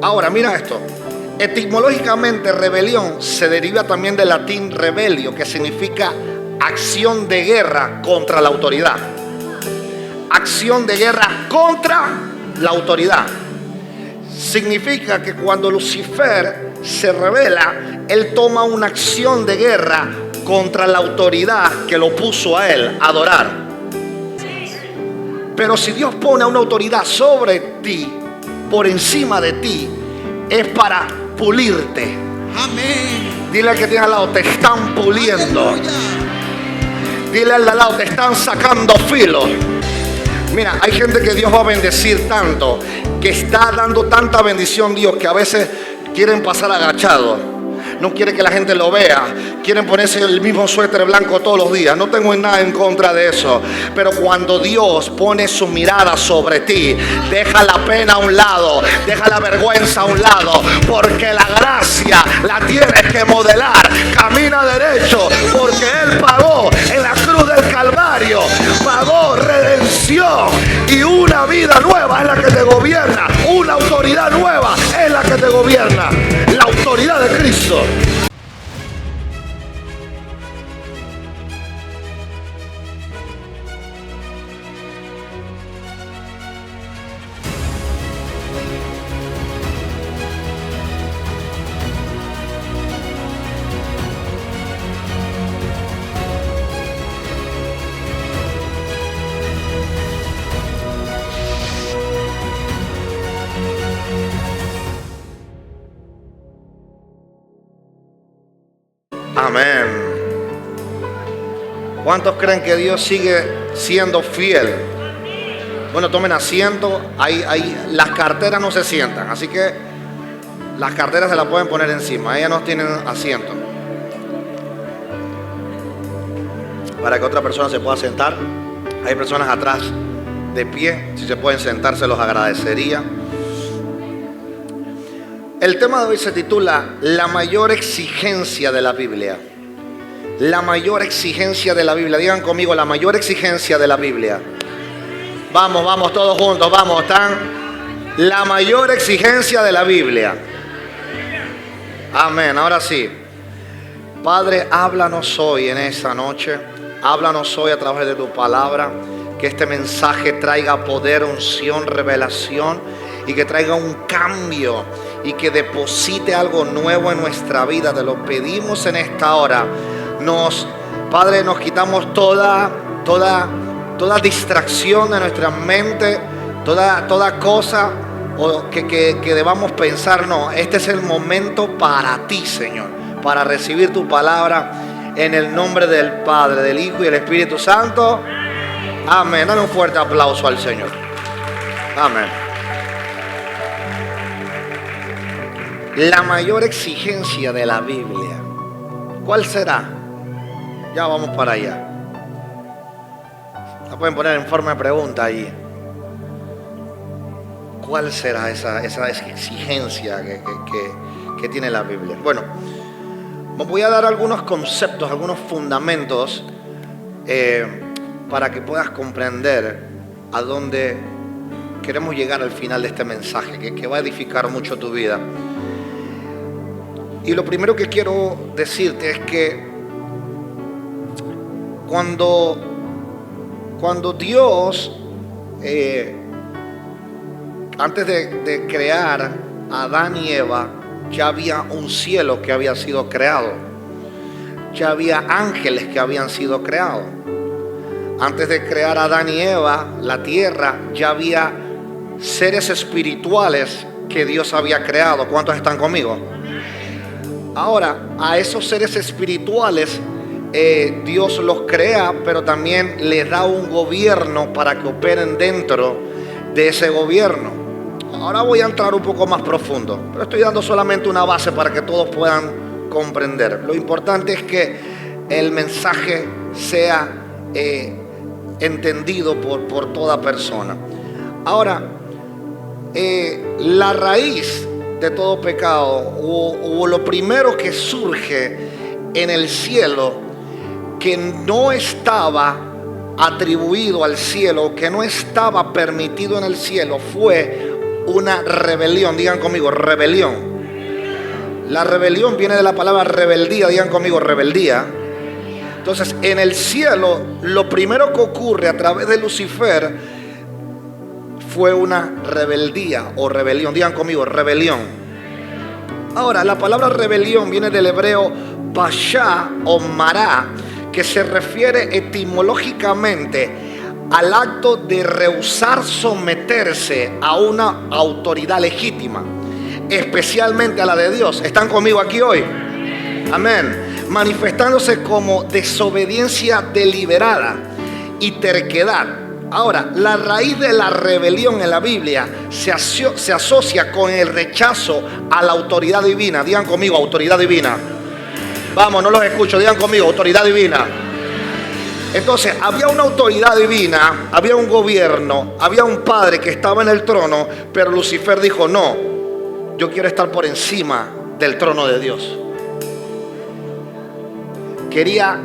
Ahora, mira esto. Etimológicamente, rebelión se deriva también del latín rebelio, que significa acción de guerra contra la autoridad. Acción de guerra contra la autoridad. Significa que cuando Lucifer se rebela, él toma una acción de guerra contra la autoridad que lo puso a él a adorar. Pero si Dios pone a una autoridad sobre ti, por encima de ti, es para pulirte. Amén. Dile al que tiene al lado, te están puliendo. Aleluya. Dile al de al lado, te están sacando filo. Mira, hay gente que Dios va a bendecir tanto, que está dando tanta bendición Dios, que a veces quieren pasar agachados. No quiere que la gente lo vea. Quieren ponerse el mismo suéter blanco todos los días. No tengo nada en contra de eso. Pero cuando Dios pone su mirada sobre ti, deja la pena a un lado, deja la vergüenza a un lado, porque la gracia la tienes que modelar. Camina derecho, porque Él pagó en la cruz del Calvario. Pagó redención y una vida nueva es la que te gobierna. Una autoridad nueva es la que te gobierna. La autoridad de Cristo. Amén. ¿Cuántos creen que Dios sigue siendo fiel? Bueno, tomen asiento. Las carteras no se sientan, así que las carteras se las pueden poner encima. Ellas no tienen asiento. Para que otra persona se pueda sentar. Hay personas atrás de pie. Si se pueden sentar, se los agradecería. El tema de hoy se titula La mayor exigencia de la Biblia. La mayor exigencia de la Biblia. Digan conmigo, la mayor exigencia de la Biblia. Vamos, vamos, todos juntos, vamos, ¿están? La mayor exigencia de la Biblia. Amén, ahora sí. Padre, háblanos hoy en esta noche. Háblanos hoy a través de tu palabra. Que este mensaje traiga poder, unción, revelación. Y que traiga un cambio. Y que deposite algo nuevo en nuestra vida. Te lo pedimos en esta hora. Padre, nos quitamos toda distracción de nuestra mente. Toda cosa que debamos pensar. No, este es el momento para ti, Señor. Para recibir tu palabra en el nombre del Padre, del Hijo y del Espíritu Santo. Amén. Dale un fuerte aplauso al Señor. Amén. La mayor exigencia de la Biblia. ¿Cuál será? Ya vamos para allá. La pueden poner en forma de pregunta ahí. ¿Cuál será esa exigencia que tiene la Biblia? Bueno, os voy a dar algunos conceptos, algunos fundamentos para que puedas comprender a dónde queremos llegar al final de este mensaje, que va a edificar mucho tu vida. Y lo primero que quiero decirte es que cuando Dios, antes de crear a Adán y Eva, ya había un cielo que había sido creado. Ya había ángeles que habían sido creados. Antes de crear a Adán y Eva, la tierra, ya había seres espirituales que Dios había creado. ¿Cuántos están conmigo? Ahora, a esos seres espirituales Dios los crea, pero también les da un gobierno para que operen dentro de ese gobierno. Ahora voy a entrar un poco más profundo, pero estoy dando solamente una base para que todos puedan comprender. Lo importante es que el mensaje sea entendido por toda persona. Ahora, la raíz de todo pecado, o lo primero que surge en el cielo, que no estaba atribuido al cielo, que no estaba permitido en el cielo, fue una rebelión. Digan conmigo, rebelión. La rebelión viene de la palabra rebeldía. Digan conmigo, rebeldía. Entonces, en el cielo, lo primero que ocurre a través de Lucifer fue una rebeldía o rebelión. Digan conmigo, rebelión. Ahora, la palabra rebelión viene del hebreo pasha o mará, que se refiere etimológicamente al acto de rehusar someterse a una autoridad legítima, especialmente a la de Dios. ¿Están conmigo aquí hoy? Amén. Manifestándose como desobediencia deliberada y terquedad. Ahora, la raíz de la rebelión en la Biblia se asocia con el rechazo a la autoridad divina. Digan conmigo, autoridad divina. Vamos, no los escucho, digan conmigo, autoridad divina. Entonces, había una autoridad divina, había un gobierno, había un padre que estaba en el trono, pero Lucifer dijo, no, yo quiero estar por encima del trono de Dios. Quería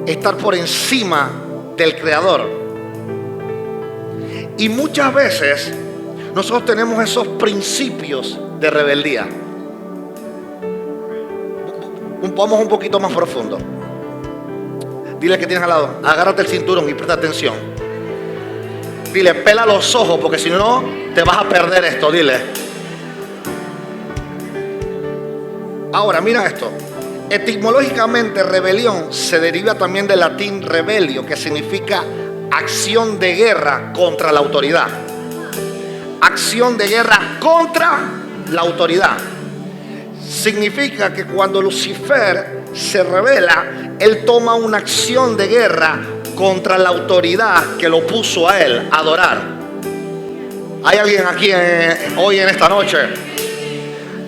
estar por encima del Creador. Y muchas veces nosotros tenemos esos principios de rebeldía. Vamos un poquito más profundo. Dile que tienes al lado, agárrate el cinturón y presta atención. Dile, pela los ojos porque si no te vas a perder esto. Dile. Ahora, mira esto. Etimológicamente, rebelión se deriva también del latín rebelio, que significa acción de guerra contra la autoridad. Acción de guerra contra la autoridad. Significa que cuando Lucifer se rebela, él toma una acción de guerra contra la autoridad que lo puso a él a adorar. ¿Hay alguien aquí hoy en esta noche?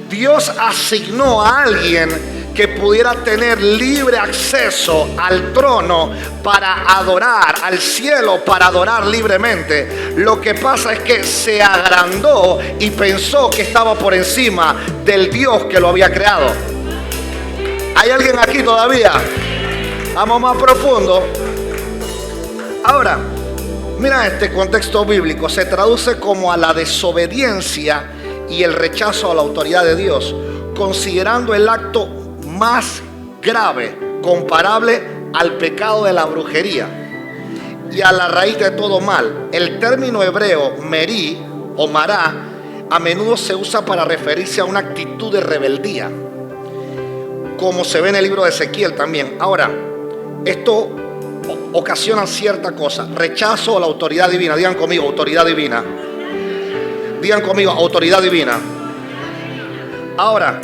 Dios asignó a alguien que pudiera tener libre acceso al trono para adorar, al cielo para adorar libremente. Lo que pasa es que se agrandó y pensó que estaba por encima del Dios que lo había creado. ¿Hay alguien aquí todavía? Vamos más profundo. Ahora, mira este contexto bíblico. Se traduce como a la desobediencia y el rechazo a la autoridad de Dios, considerando el acto más grave, comparable al pecado de la brujería y a la raíz de todo mal. El término hebreo merí o mará a menudo se usa para referirse a una actitud de rebeldía, como se ve en el libro de Ezequiel también. Ahora, esto ocasiona cierta cosa: rechazo a la autoridad divina. Digan conmigo, autoridad divina. Digan conmigo, autoridad divina. Ahora,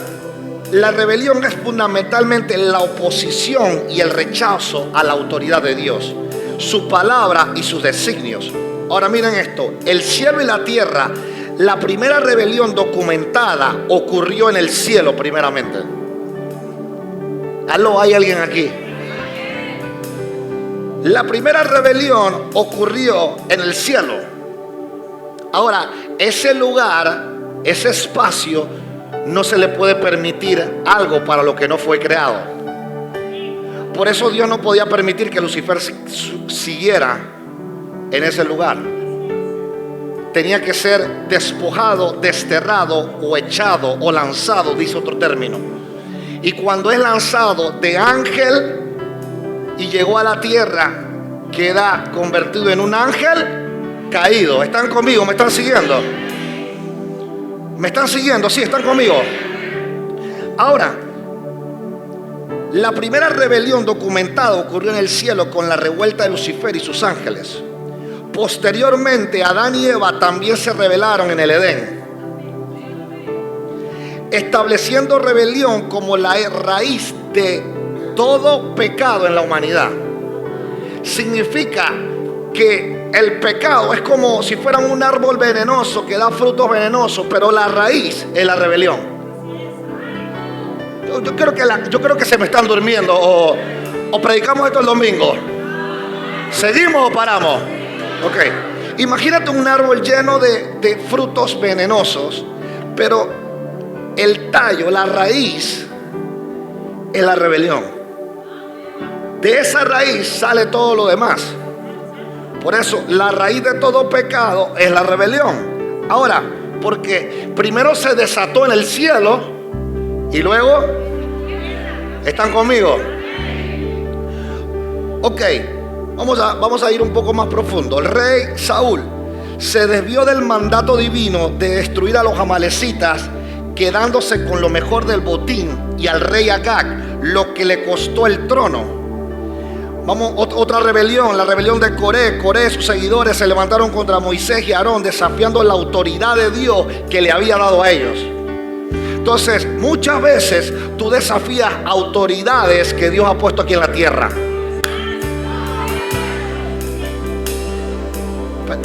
la rebelión es fundamentalmente la oposición y el rechazo a la autoridad de Dios, su palabra y sus designios. Ahora miren esto, el cielo y la tierra, la primera rebelión documentada ocurrió en el cielo primeramente. ¿Aló? ¿Hay alguien aquí? La primera rebelión ocurrió en el cielo. Ahora, ese lugar, ese espacio, no se le puede permitir algo para lo que no fue creado. Por eso Dios no podía permitir que Lucifer siguiera en ese lugar. Tenía que ser despojado, desterrado o echado o lanzado, dice otro término. Y cuando es lanzado de ángel y llegó a la tierra, queda convertido en un ángel caído. ¿Están conmigo? ¿Me están siguiendo? ¿Me están siguiendo? Sí, están conmigo. Ahora, la primera rebelión documentada ocurrió en el cielo con la revuelta de Lucifer y sus ángeles. Posteriormente, Adán y Eva también se rebelaron en el Edén, estableciendo rebelión como la raíz de todo pecado en la humanidad. Significa que el pecado es como si fuera un árbol venenoso que da frutos venenosos, pero la raíz es la rebelión. Yo creo que se me están durmiendo o predicamos esto el domingo. ¿Seguimos o paramos? Ok. Imagínate un árbol lleno de frutos venenosos, pero el tallo, la raíz es la rebelión. De esa raíz sale todo lo demás. Por eso la raíz de todo pecado es la rebelión. Ahora, Porque primero se desató en el cielo y luego, ¿están conmigo? Ok, vamos a ir un poco más profundo. El rey Saúl se desvió del mandato divino de destruir a los amalecitas, quedándose con lo mejor del botín, y al rey Agag, lo que le costó el trono. Otra rebelión, la rebelión de Coré. Coré y sus seguidores se levantaron contra Moisés y Aarón, desafiando la autoridad de Dios que le había dado a ellos. Entonces, muchas veces tú desafías autoridades que Dios ha puesto aquí en la tierra.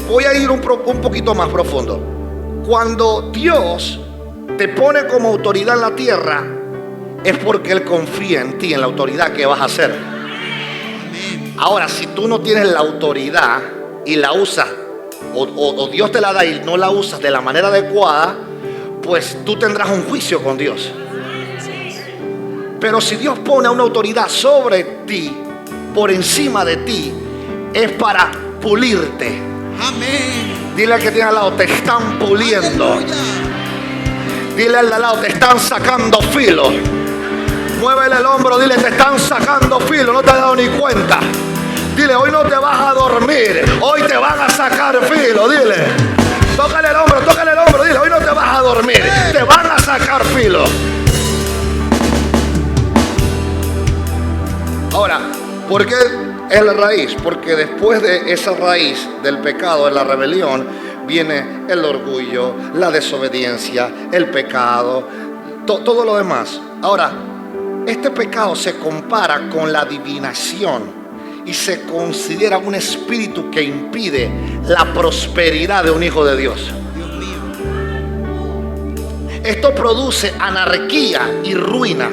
Voy a ir un poquito más profundo. Cuando Dios te pone como autoridad en la tierra, es porque Él confía en ti, en la autoridad que vas a hacer. Ahora, si tú no tienes la autoridad y la usas, o Dios te la da y no la usas de la manera adecuada, pues tú tendrás un juicio con Dios. Pero si Dios pone una autoridad sobre ti, por encima de ti, es para pulirte. Amén. Dile al que tiene al lado, te están puliendo. Aleluya. Dile al de al lado, te están sacando filo. Muévele el hombro, dile, te están sacando filo, no te has dado ni cuenta. Dile, hoy no te vas a dormir, hoy te van a sacar filo. Dile, tócale el hombro, dile, hoy no te vas a dormir, te van a sacar filo. Ahora, ¿por qué es la raíz? Porque después de esa raíz del pecado, de la rebelión, viene el orgullo, la desobediencia, el pecado, todo lo demás. Ahora, este pecado se compara con la adivinación y se considera un espíritu que impide la prosperidad de un hijo de Dios. Dios mío. Esto produce anarquía y ruina.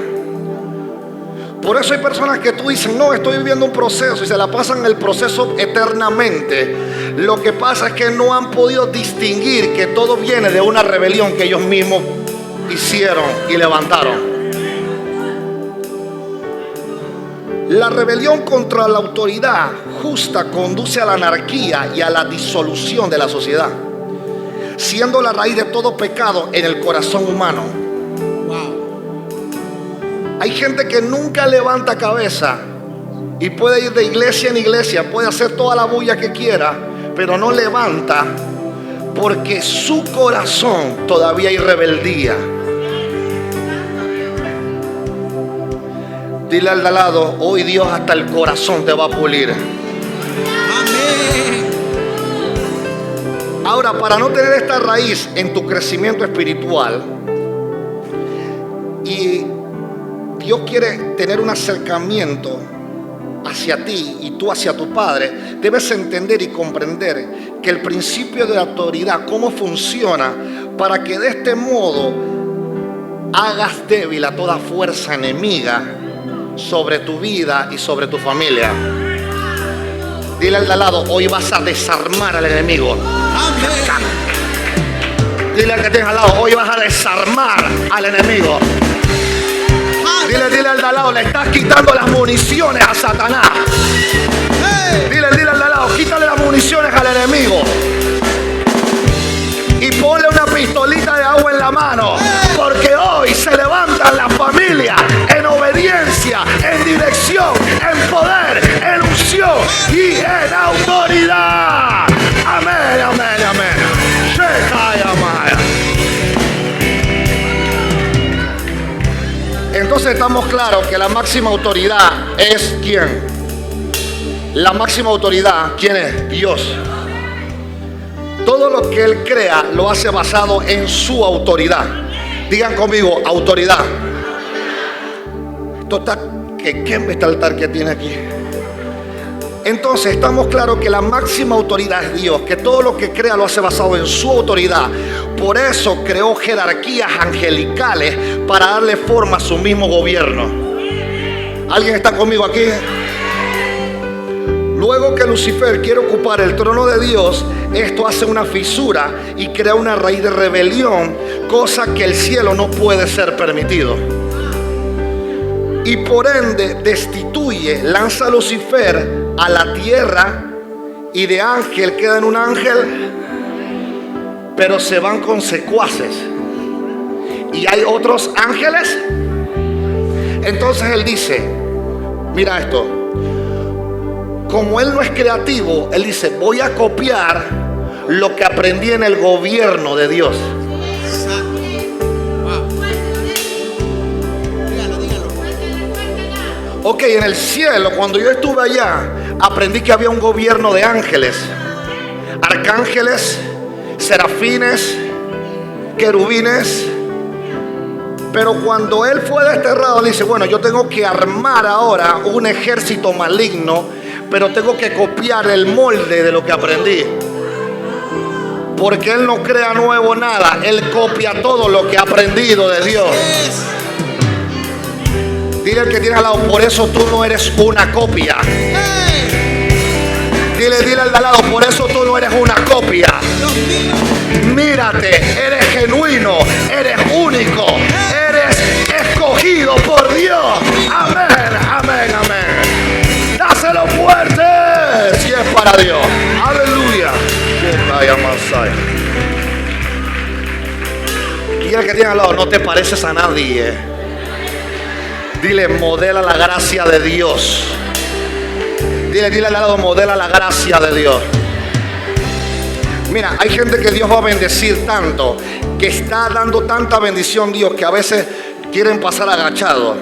Por eso hay personas que tú dices, no, estoy viviendo un proceso, y se la pasan el proceso eternamente. Lo que pasa es que no han podido distinguir que todo viene de una rebelión que ellos mismos hicieron y levantaron. La rebelión contra la autoridad justa conduce a la anarquía y a la disolución de la sociedad, siendo la raíz de todo pecado en el corazón humano. Wow. Hay gente que nunca levanta cabeza y puede ir de iglesia en iglesia, puede hacer toda la bulla que quiera, pero no levanta porque su corazón todavía hay rebeldía. Dile al de lado, hoy Dios hasta el corazón te va a pulir. Amén. Ahora, para no tener esta raíz en tu crecimiento espiritual, y Dios quiere tener un acercamiento hacia ti y tú hacia tu Padre, debes entender y comprender que el principio de la autoridad, cómo funciona, para que de este modo hagas débil a toda fuerza enemiga sobre tu vida y sobre tu familia. Dile al de al lado, hoy vas a desarmar al enemigo. Amén. Dile al que tienes al lado, hoy vas a desarmar al enemigo. Dile al de al lado, le estás quitando las municiones a Satanás. Dile al de al lado, quítale las municiones al enemigo. Y ponle una pistolita de agua en la mano, porque hoy se levantan las familias en obediencia, en dirección, en poder, en unción y en autoridad. Amén, amén, amén. Entonces estamos claros que la máxima autoridad es ¿quién? La máxima autoridad, ¿quién es? Dios. Todo lo que Él crea lo hace basado en su autoridad. Digan conmigo, autoridad. ¿Qué está el altar que tiene aquí? Entonces estamos claros que la máxima autoridad es Dios, que todo lo que crea lo hace basado en su autoridad. Por eso creó jerarquías angelicales para darle forma a su mismo gobierno. ¿Alguien está conmigo aquí? Luego que Lucifer quiere ocupar el trono de Dios, esto hace una fisura y crea una raíz de rebelión, cosa que el cielo no puede ser permitido. Y por ende destituye, lanza a Lucifer a la tierra y de ángel queda en un ángel pero se van con secuaces. Y hay otros ángeles. Entonces él dice, mira esto, como él no es creativo, él dice, voy a copiar lo que aprendí en el gobierno de Dios. Santo. Wow. Dígalo, dígalo. Ok, en el cielo, cuando yo estuve allá, aprendí que había un gobierno de ángeles, arcángeles, serafines, querubines. Pero cuando él fue desterrado, él dice, bueno, yo tengo que armar ahora un ejército maligno, pero tengo que copiar el molde de lo que aprendí. Porque él no crea nuevo nada, él copia todo lo que ha aprendido de Dios. Yes. Dile al que tiene al lado, por eso tú no eres una copia. Hey. Dile al de al lado, por eso tú no eres una copia. Dios mío. Mírate, eres genuino, eres único, eres escogido por Dios. Amén, amén, amén. Dáselo fuerte si es para Dios. Aleluya. Y el que tiene al lado, no te pareces a nadie. Dile, modela la gracia de Dios. Dile al lado, modela la gracia de Dios. Mira, hay gente que Dios va a bendecir tanto, que está dando tanta bendición Dios, que a veces quieren pasar agachados.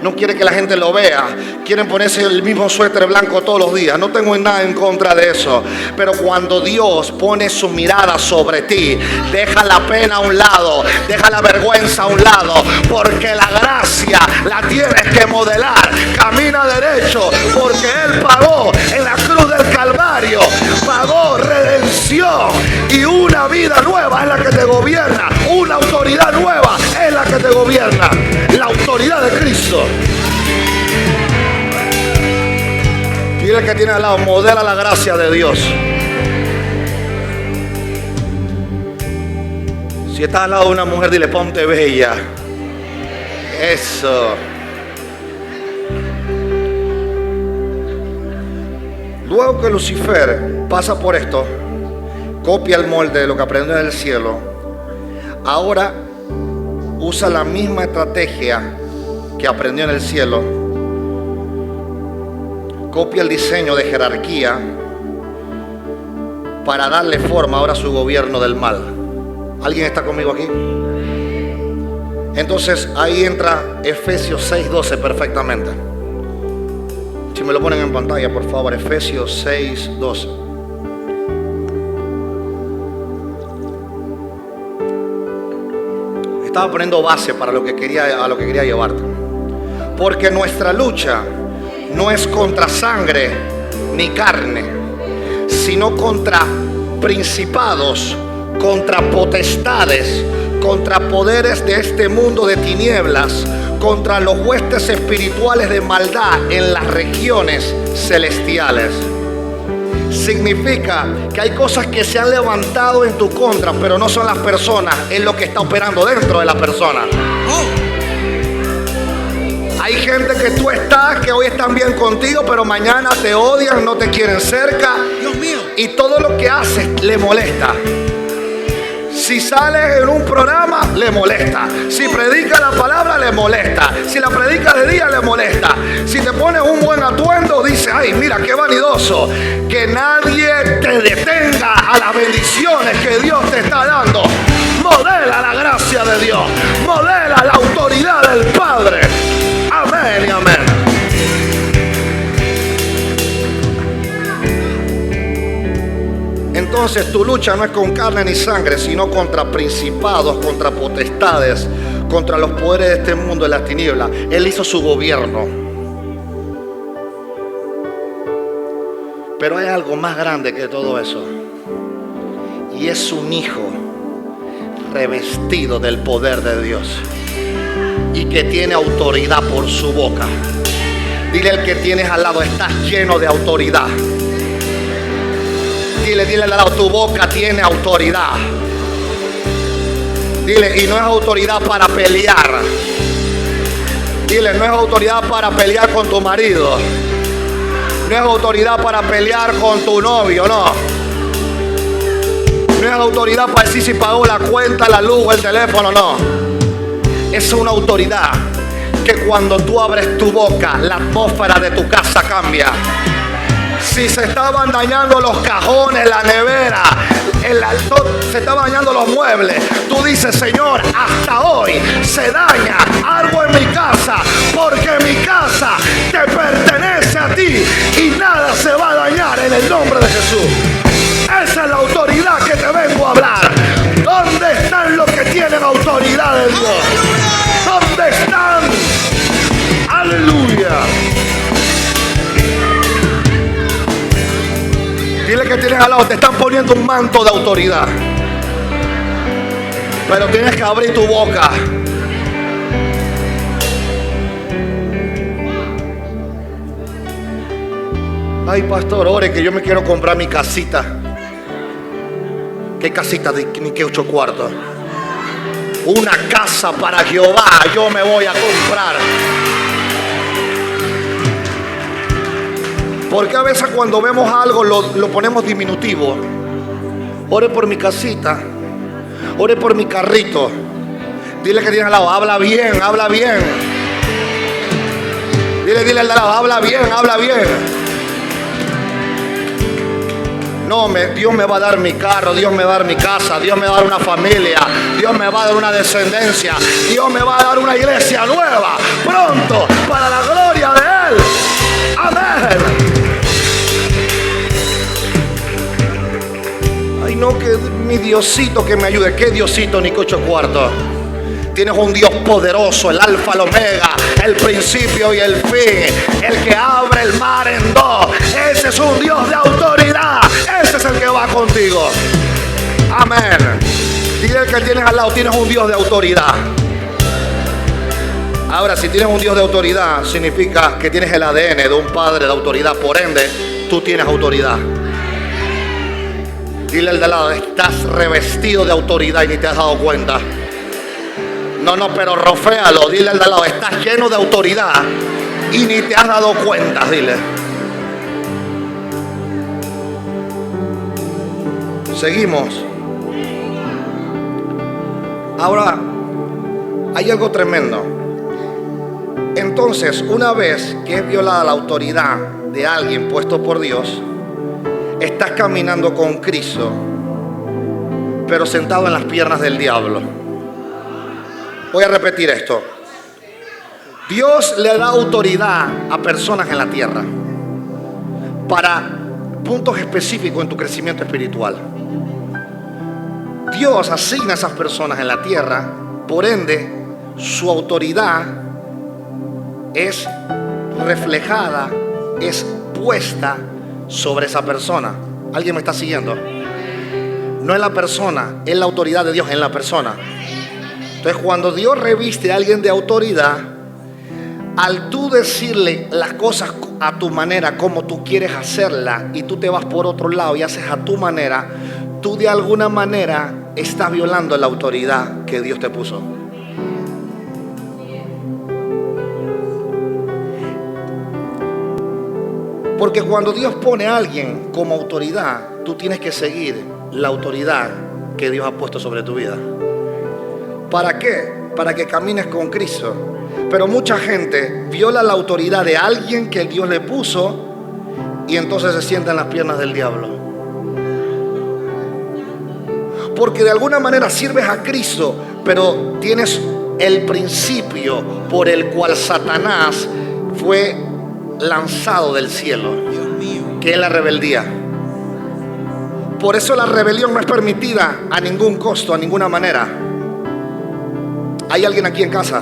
No quiere que la gente lo vea. Quieren ponerse el mismo suéter blanco todos los días. No tengo nada en contra de eso. Pero cuando Dios pone su mirada sobre ti, deja la pena a un lado, deja la vergüenza a un lado, porque la gracia la tienes que modelar. Camina derecho, porque Él pagó en la cruz del Calvario. Pagó redención y una vida nueva es la que te gobierna. Una autoridad nueva es la que te gobierna. La autoridad de Cristo. Dile al que tiene al lado, modela la gracia de Dios. Si estás al lado de una mujer, dile, ponte bella. Eso. Luego que Lucifer pasa por esto, copia el molde de lo que aprendió en el cielo, ahora usa la misma estrategia que aprendió en el cielo, copia el diseño de jerarquía para darle forma ahora a su gobierno del mal. ¿Alguien está conmigo aquí? Entonces ahí entra Efesios 6:12 perfectamente. Si me lo ponen en pantalla, por favor, Efesios 6:12. Estaba poniendo base para a lo que quería llevarte. Porque nuestra lucha no es contra sangre ni carne, sino contra principados, contra potestades, contra poderes de este mundo de tinieblas, contra los huestes espirituales de maldad en las regiones celestiales. Significa que hay cosas que se han levantado en tu contra, pero no son las personas, es lo que está operando dentro de la persona. Oh. Hay gente que tú estás, que hoy están bien contigo, pero mañana te odian, no te quieren cerca. Dios mío. Y todo lo que haces le molesta. Si sales en un programa, le molesta. Si predicas la palabra, le molesta. Si la predicas de día, le molesta. Si te pones un buen atuendo, dice, ay, mira qué vanidoso. Que nadie te detenga a las bendiciones que Dios te está dando. Modela la gracia de Dios. Modela la autoridad del Padre. Amén y amén. Entonces tu lucha no es con carne ni sangre, sino contra principados, contra potestades, contra los poderes de este mundo de las tinieblas. Él hizo su gobierno. Pero hay algo más grande que todo eso. Y es un hijo revestido del poder de Dios y que tiene autoridad por su boca. Dile al que tienes al lado, estás lleno de autoridad. Dile al lado, tu boca tiene autoridad. Dile, y no es autoridad para pelear. Dile, no es autoridad para pelear con tu marido. No es autoridad para pelear con tu novio, no. No No es autoridad para decir si pagó la cuenta, la luz, el teléfono, no. Es una autoridad que cuando tú abres tu boca, la atmósfera de tu casa cambia. Si se estaban dañando los cajones, la nevera, se estaban dañando los muebles, tú dices: Señor, hasta hoy se daña algo en mi casa, porque mi casa te pertenece a ti y nada se va a dañar en el nombre de Jesús. Esa es la autoridad que te vengo a hablar. ¿Dónde están los que tienen autoridad de Dios? ¿Dónde están? Aleluya. Dile que tienes al lado, te están poniendo un manto de autoridad, pero tienes que abrir tu boca. Ay, pastor, ore que yo me quiero comprar mi casita. ¿Qué casita? Ni que 8 cuartos. Una casa para Jehová yo me voy a comprar. Porque a veces cuando vemos algo lo ponemos diminutivo. Ore por mi casita. Ore por mi carrito. Dile que tiene al lado, habla bien, habla bien. Dile al lado, habla bien, habla bien. No, Dios me va a dar mi carro, Dios me va a dar mi casa, Dios me va a dar una familia, Dios me va a dar una descendencia, Dios me va a dar una iglesia nueva, pronto, para la gloria de Él. Amén. Ay, no, que mi Diosito que me ayude. ¿Qué Diosito ni que 8 cuartos? Tienes un Dios poderoso, el alfa, el omega, el principio y el fin, el que abre el mar en dos. Ese es un Dios de autoridad. Ese es el que va contigo. Amén. Dile al que tienes al lado, tienes un Dios de autoridad. Ahora, si tienes un Dios de autoridad, significa que tienes el ADN de un padre de autoridad. Por ende, tú tienes autoridad. Dile al de al lado, estás revestido de autoridad y ni te has dado cuenta. No, pero roféalo. Dile al de al lado, estás lleno de autoridad y ni te has dado cuenta. Dile. Seguimos. Ahora, hay algo tremendo. Entonces, una vez que es violada la autoridad de alguien puesto por Dios, estás caminando con Cristo, pero sentado en las piernas del diablo. Voy a repetir esto. Dios le da autoridad a personas en la tierra para puntos específicos en tu crecimiento espiritual. Dios asigna a esas personas en la tierra, por ende, su autoridad es reflejada, es puesta sobre esa persona. ¿Alguien me está siguiendo? No es la persona, es la autoridad de Dios en la persona. Entonces, cuando Dios reviste a alguien de autoridad, al tú decirle las cosas a tu manera, como tú quieres hacerlas, y tú te vas por otro lado y haces a tu manera, tú de alguna manera estás violando la autoridad que Dios te puso. Porque cuando Dios pone a alguien como autoridad, tú tienes que seguir la autoridad que Dios ha puesto sobre tu vida. ¿Para qué? Para que camines con Cristo. Pero mucha gente viola la autoridad de alguien que Dios le puso y entonces se sienta en las piernas del diablo. Porque de alguna manera sirves a Cristo, pero tienes el principio por el cual Satanás fue lanzado del cielo, que es la rebeldía. Por eso la rebelión no es permitida a ningún costo, a ninguna manera. ¿Hay alguien aquí en casa?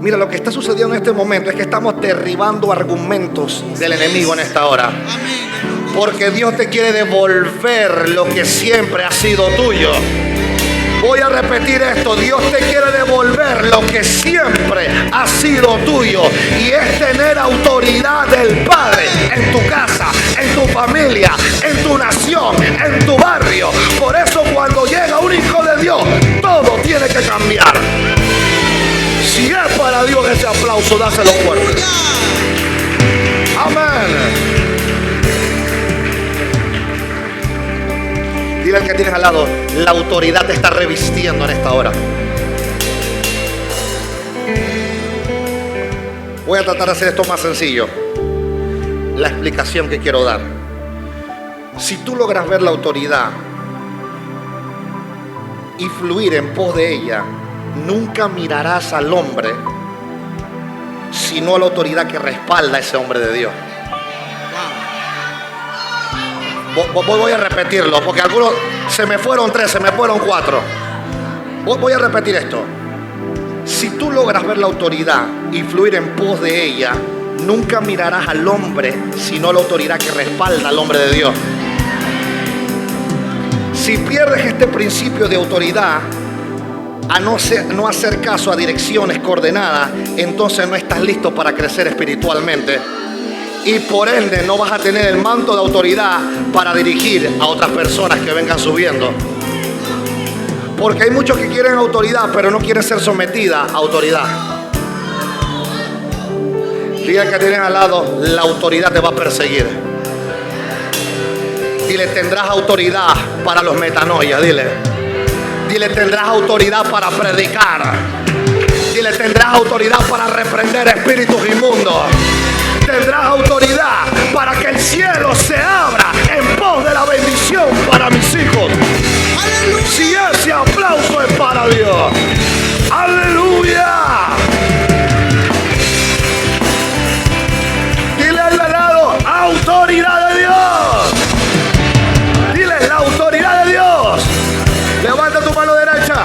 Mira, lo que está sucediendo en este momento es que estamos derribando argumentos del enemigo en esta hora. Porque Dios te quiere devolver lo que siempre ha sido tuyo. Voy a repetir esto. Dios te quiere devolver lo que siempre ha sido tuyo. Y es tener autoridad del Padre en tu casa, en tu familia, en tu nación, en tu barrio. Por eso cuando llega un hijo de Dios, todo tiene que cambiar. Si es para Dios ese aplauso, dáselo fuerte. Amén. Dile al que tienes al lado, la autoridad te está revistiendo en esta hora. Voy a tratar de hacer esto más sencillo. La explicación que quiero dar. Si tú logras ver la autoridad y fluir en pos de ella, nunca mirarás al hombre, sino a la autoridad que respalda a ese hombre de Dios. Voy a repetirlo, porque algunos se me fueron 3, se me fueron 4. Voy a repetir esto. Si tú logras ver la autoridad y fluir en pos de ella, nunca mirarás al hombre, sino a la autoridad que respalda al hombre de Dios. Si pierdes este principio de autoridad, a no hacer caso a direcciones coordenadas, entonces no estás listo para crecer espiritualmente. Y por ende no vas a tener el manto de autoridad para dirigir a otras personas que vengan subiendo. Porque hay muchos que quieren autoridad, pero no quieren ser sometida a autoridad. Diga que tienes al lado, la autoridad te va a perseguir. Dile, tendrás autoridad para los metanoias, dile. Dile, tendrás autoridad para predicar. Dile, tendrás autoridad para reprender espíritus inmundos. Tendrás autoridad para que el cielo se abra en pos de la bendición para mis hijos. ¡Aleluya! Si ese aplauso es para Dios. ¡Aleluya! Dile al lado, autoridad de Dios. Dile, la autoridad de Dios. Levanta tu mano derecha.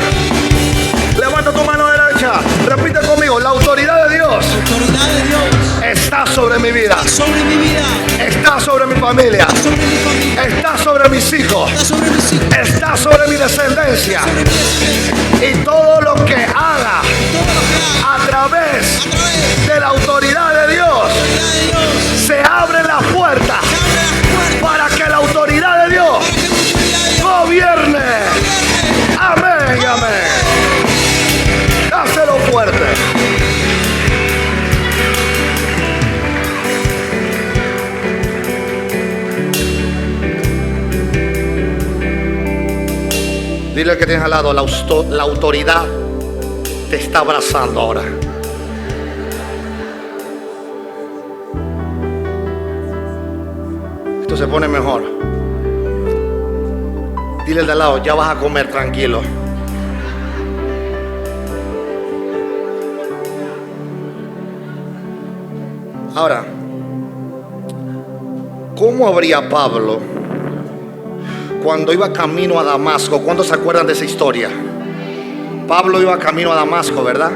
Levanta tu mano derecha. Repite conmigo, la autoridad de Dios. La autoridad de Dios Está sobre mi vida. está sobre mi vida. Está sobre mi familia. Está sobre mi familia. Está sobre mis hijos. Está sobre mis hijos. Está sobre mi descendencia. Sobre mi descendencia. Y todo lo que haga Todo lo que haga a través a través de la autoridad de de Dios, la autoridad de Dios. se abre la puerta Se abre las puertas para que la autoridad de Dios para que la autoridad de Dios gobierne. gobierne. Amén y amén. Dáselo fuerte. Dile al que tienes al lado, la autoridad te está abrazando ahora. Esto se pone mejor. Dile al de al lado, ya vas a comer tranquilo. Ahora, ¿cómo habría Pablo cuando iba camino a Damasco? ¿Cuántos se acuerdan de esa historia? Pablo iba camino a Damasco, ¿verdad?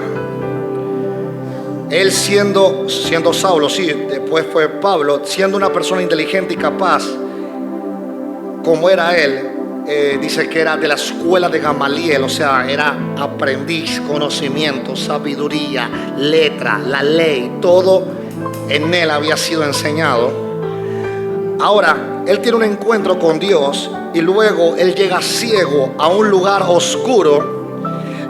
Él siendo Saulo, sí, después fue Pablo, siendo una persona inteligente y capaz, como era él, dice que era de la escuela de Gamaliel, o sea, era aprendiz, conocimiento, sabiduría, letra, la ley, todo en él había sido enseñado. Ahora, él tiene un encuentro con Dios y luego él llega ciego a un lugar oscuro,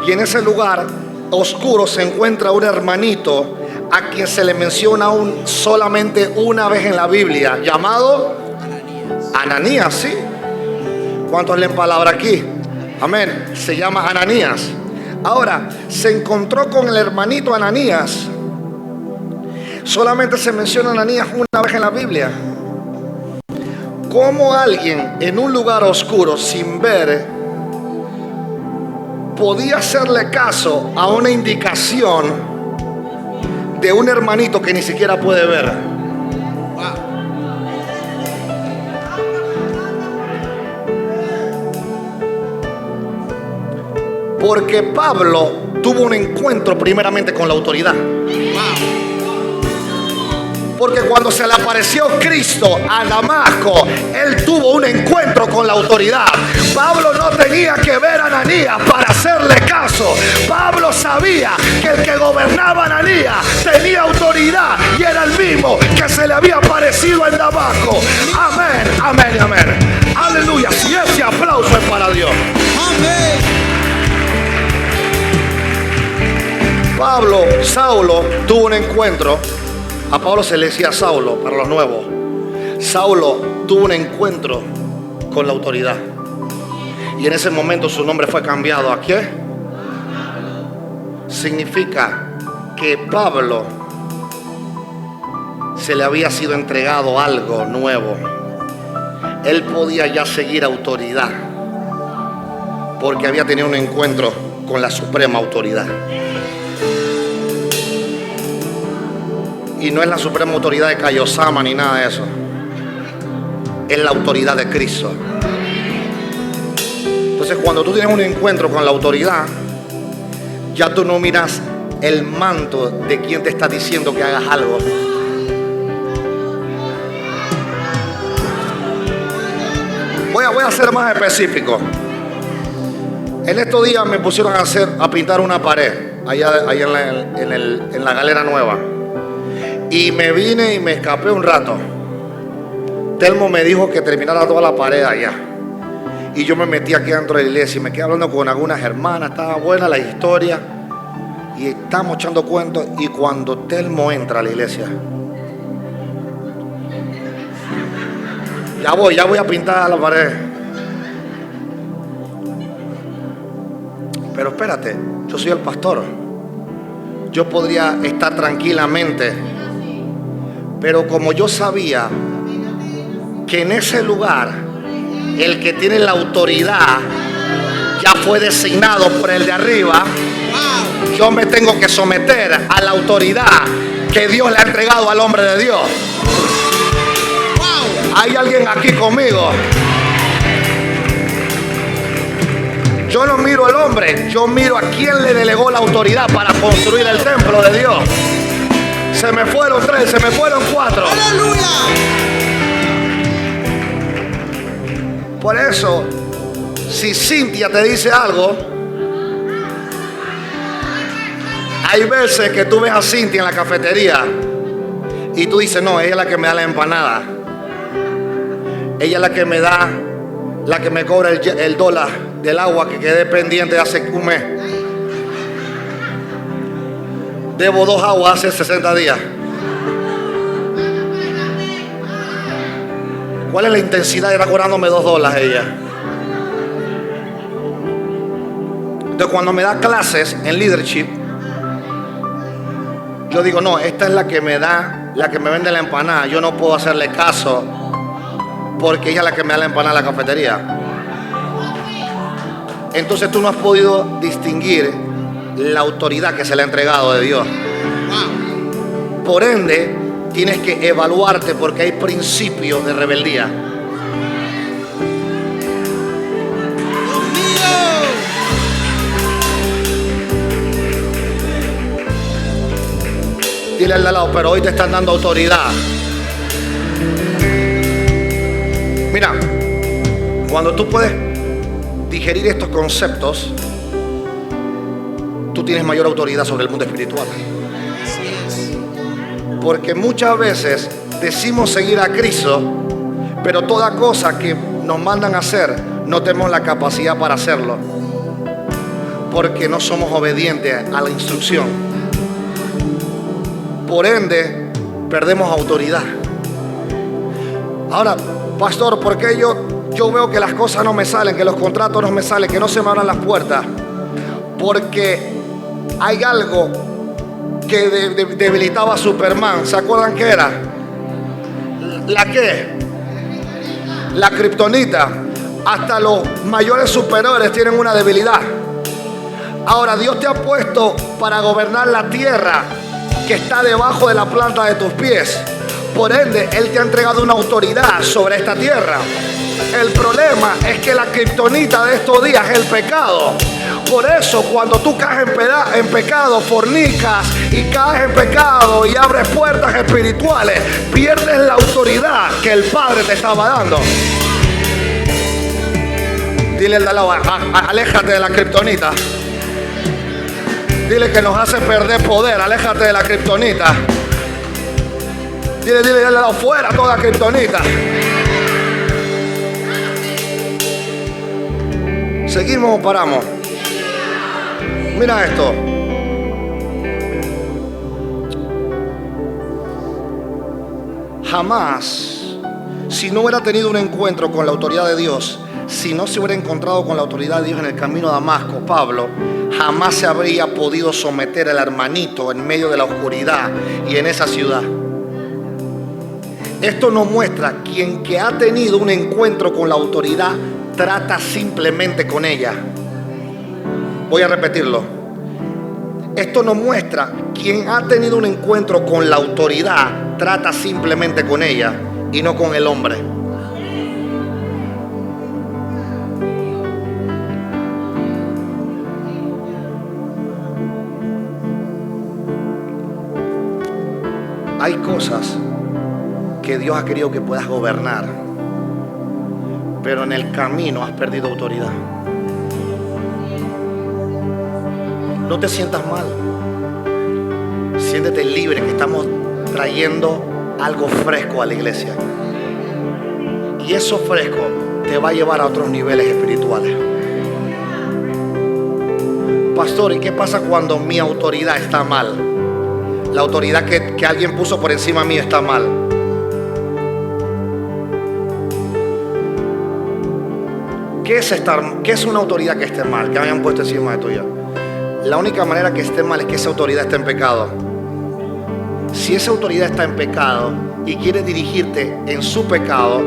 y en ese lugar oscuro se encuentra un hermanito a quien se le menciona solamente una vez en la Biblia, llamado Ananías, ¿sí? ¿Cuántos leen palabra aquí? Amén. Se llama Ananías. Ahora, se encontró con el hermanito Ananías. Solamente se menciona Ananías una vez en la Biblia. ¿Cómo alguien en un lugar oscuro sin ver podía hacerle caso a una indicación de un hermanito que ni siquiera puede ver? Porque Pablo tuvo un encuentro primeramente con la autoridad. Porque cuando se le apareció Cristo a Damasco, él tuvo un encuentro con la autoridad. Pablo no tenía que ver a Ananías para hacerle caso. Pablo sabía que el que gobernaba a Ananías tenía autoridad y era el mismo que se le había aparecido en Damasco. Amén, amén, amén. Aleluya. Si ese aplauso es para Dios. Amén. Saulo tuvo un encuentro. A Pablo se le decía Saulo para los nuevos. Saulo tuvo un encuentro con la autoridad. Y en ese momento su nombre fue cambiado. ¿A qué? Significa que Pablo se le había sido entregado algo nuevo. Él podía ya seguir autoridad porque había tenido un encuentro con la suprema autoridad. Y no es la suprema autoridad de Kaiosama ni nada de eso. Es la autoridad de Cristo. Entonces, cuando tú tienes un encuentro con la autoridad, ya tú no miras el manto de quien te está diciendo que hagas algo. Voy a ser más específico. En estos días me pusieron a pintar una pared allá en la galera nueva. Y me vine y me escapé un rato. Telmo me dijo que terminara toda la pared allá. Y yo me metí aquí dentro de la iglesia y me quedé hablando con algunas hermanas. Estaba buena la historia. Y estábamos echando cuentos. Y cuando Telmo entra a la iglesia, ya voy a pintar la pared. Pero espérate, yo soy el pastor. Yo podría estar tranquilamente. Pero como yo sabía que en ese lugar el que tiene la autoridad ya fue designado por el de arriba, yo me tengo que someter a la autoridad que Dios le ha entregado al hombre de Dios. ¿Hay alguien aquí conmigo? Yo no miro al hombre, yo miro a quien le delegó la autoridad para construir el templo de Dios. Se me fueron 3, se me fueron 4. ¡Aleluya! Por eso, si Cintia te dice algo, hay veces que tú ves a Cintia en la cafetería y tú dices, no, ella es la que me da la empanada. Ella es la que me da, la que me cobra el dólar del agua que quedé pendiente hace un mes. Debo 2 aguas hace 60 días. ¿Cuál es la intensidad de estar cobrándome $2 ella? Entonces, cuando me da clases en leadership, yo digo, no, esta es la que me da, la que me vende la empanada. Yo no puedo hacerle caso porque ella es la que me da la empanada en la cafetería. Entonces tú no has podido distinguir la autoridad que se le ha entregado de Dios. Por ende, tienes que evaluarte porque hay principios de rebeldía. ¡Dios mío! Dile al de al lado, pero hoy te están dando autoridad. Mira, cuando tú puedes digerir estos conceptos, tú tienes mayor autoridad sobre el mundo espiritual. Así es. Porque muchas veces decimos seguir a Cristo, pero toda cosa que nos mandan a hacer, no tenemos la capacidad para hacerlo. Porque no somos obedientes a la instrucción. Por ende, perdemos autoridad. Ahora, pastor, ¿por qué yo veo que las cosas no me salen, que los contratos no me salen, que no se me abran las puertas? Porque hay algo que debilitaba a Superman. ¿Se acuerdan qué era? ¿La qué? La kriptonita. Hasta los mayores superiores tienen una debilidad. Ahora, Dios te ha puesto para gobernar la tierra que está debajo de la planta de tus pies. Por ende, Él te ha entregado una autoridad sobre esta tierra. El problema es que la kriptonita de estos días es el pecado. Por eso, cuando tú caes en pecado, fornicas y caes en pecado y abres puertas espirituales, pierdes la autoridad que el Padre te estaba dando. Dile al de al lado, aléjate de la kriptonita. Dile que nos hace perder poder, aléjate de la kriptonita. Dile al lado, fuera toda kriptonita. ¿Seguimos o paramos? Mira esto. Jamás, si no hubiera tenido un encuentro con la autoridad de Dios, si no se hubiera encontrado con la autoridad de Dios en el camino a Damasco, Pablo jamás se habría podido someter al hermanito en medio de la oscuridad y en esa ciudad. Esto nos muestra quien que ha tenido un encuentro con la autoridad trata simplemente con ella. Voy a repetirlo. Esto nos muestra quien ha tenido un encuentro con la autoridad trata simplemente con ella y no con el hombre. Hay cosas que Dios ha querido que puedas gobernar, pero en el camino has perdido autoridad. No te sientas mal. Siéntete libre, que estamos trayendo algo fresco a la iglesia. Y eso fresco te va a llevar a otros niveles espirituales. Pastor, ¿y qué pasa cuando mi autoridad está mal? La autoridad que alguien puso por encima mío está mal. ¿Qué es una autoridad que esté mal? Que hayan puesto encima de tuya. La única manera que esté mal es que esa autoridad esté en pecado. Si esa autoridad está en pecado y quiere dirigirte en su pecado,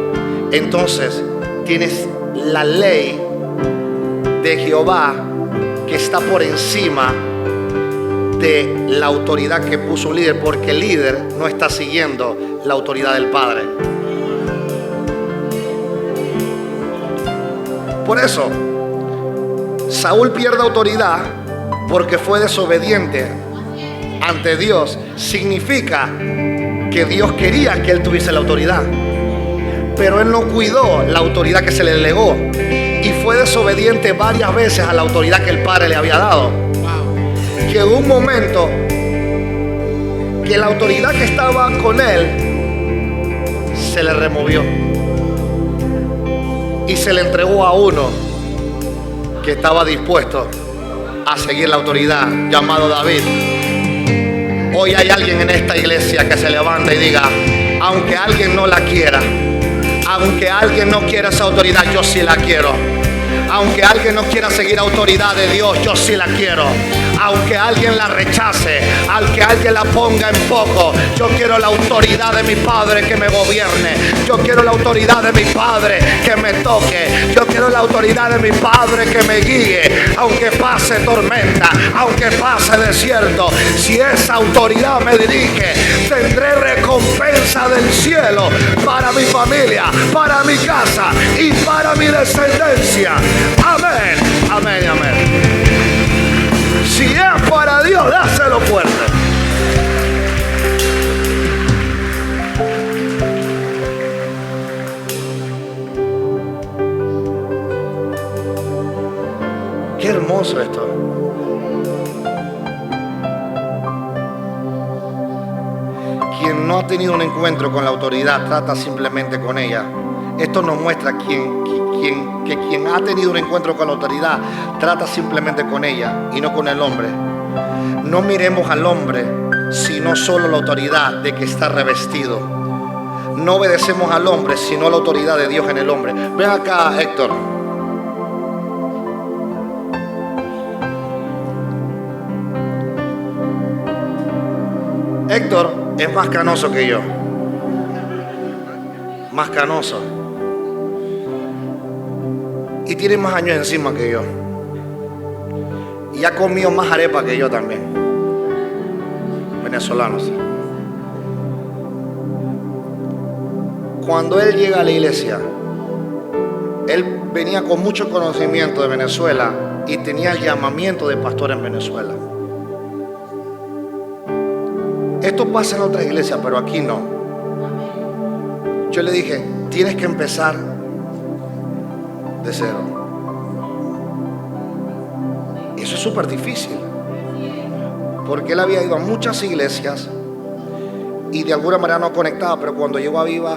entonces tienes la ley de Jehová que está por encima de la autoridad que puso un líder, porque el líder no está siguiendo la autoridad del Padre. Por eso Saúl pierde autoridad porque fue desobediente ante Dios. Significa que Dios quería que él tuviese la autoridad, pero él no cuidó la autoridad que se le delegó y fue desobediente varias veces a la autoridad que el Padre le había dado. Llegó un momento que la autoridad que estaba con él se le removió y se le entregó a uno que estaba dispuesto a seguir la autoridad, llamado David. Hoy hay alguien en esta iglesia que se levanta y diga: aunque alguien no la quiera, aunque alguien no quiera esa autoridad, yo sí la quiero. Aunque alguien no quiera seguir autoridad de Dios, yo sí la quiero. Aunque alguien la rechace, aunque alguien la ponga en poco, yo quiero la autoridad de mi Padre que me gobierne. Yo quiero la autoridad de mi Padre que me toque. Yo quiero la autoridad de mi Padre que me guíe. Aunque pase tormenta, aunque pase desierto, si esa autoridad me dirige, tendré recompensa del cielo para mi familia, para mi casa y para mi descendencia. Amén, amén, amén. Si es para Dios, dáselo fuerte. Qué hermoso esto. Quien no ha tenido un encuentro con la autoridad trata simplemente con ella. Esto nos muestra que quien ha tenido un encuentro con la autoridad trata simplemente con ella y no con el hombre. No miremos al hombre, sino solo la autoridad de que está revestido. No obedecemos al hombre, sino la autoridad de Dios en el hombre. Ven acá, Héctor. Héctor es más canoso que yo. Más canoso. Y tiene más años encima que yo. Y ha comido más arepa que yo también. Venezolanos. Cuando él llega a la iglesia, él venía con mucho conocimiento de Venezuela y tenía el llamamiento de pastor en Venezuela. Esto pasa en otras iglesias, pero aquí no. Yo le dije: tienes que empezar de cero. Y eso es súper difícil, porque él había ido a muchas iglesias y de alguna manera no conectaba, pero cuando llegó a Viva,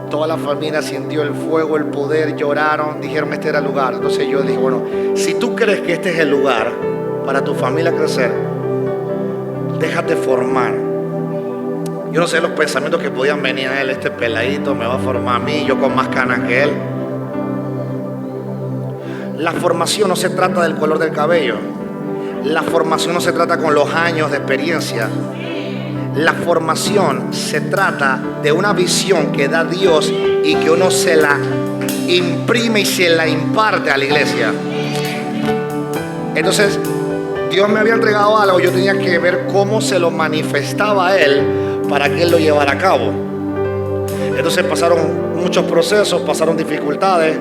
toda la familia sintió el fuego, el poder, lloraron, dijeron: este era el lugar. Entonces yo dije: bueno, si tú crees que este es el lugar para tu familia crecer, déjate formar. Yo no sé los pensamientos que podían venir a él: este peladito me va a formar a mí, yo con más canas que él. La formación no se trata del color del cabello. La formación no se trata con los años de experiencia. La formación se trata de una visión que da Dios y que uno se la imprime y se la imparte a la iglesia. Entonces, Dios me había entregado algo, yo tenía que ver cómo se lo manifestaba a Él para que Él lo llevara a cabo. Entonces pasaron muchos procesos, pasaron dificultades,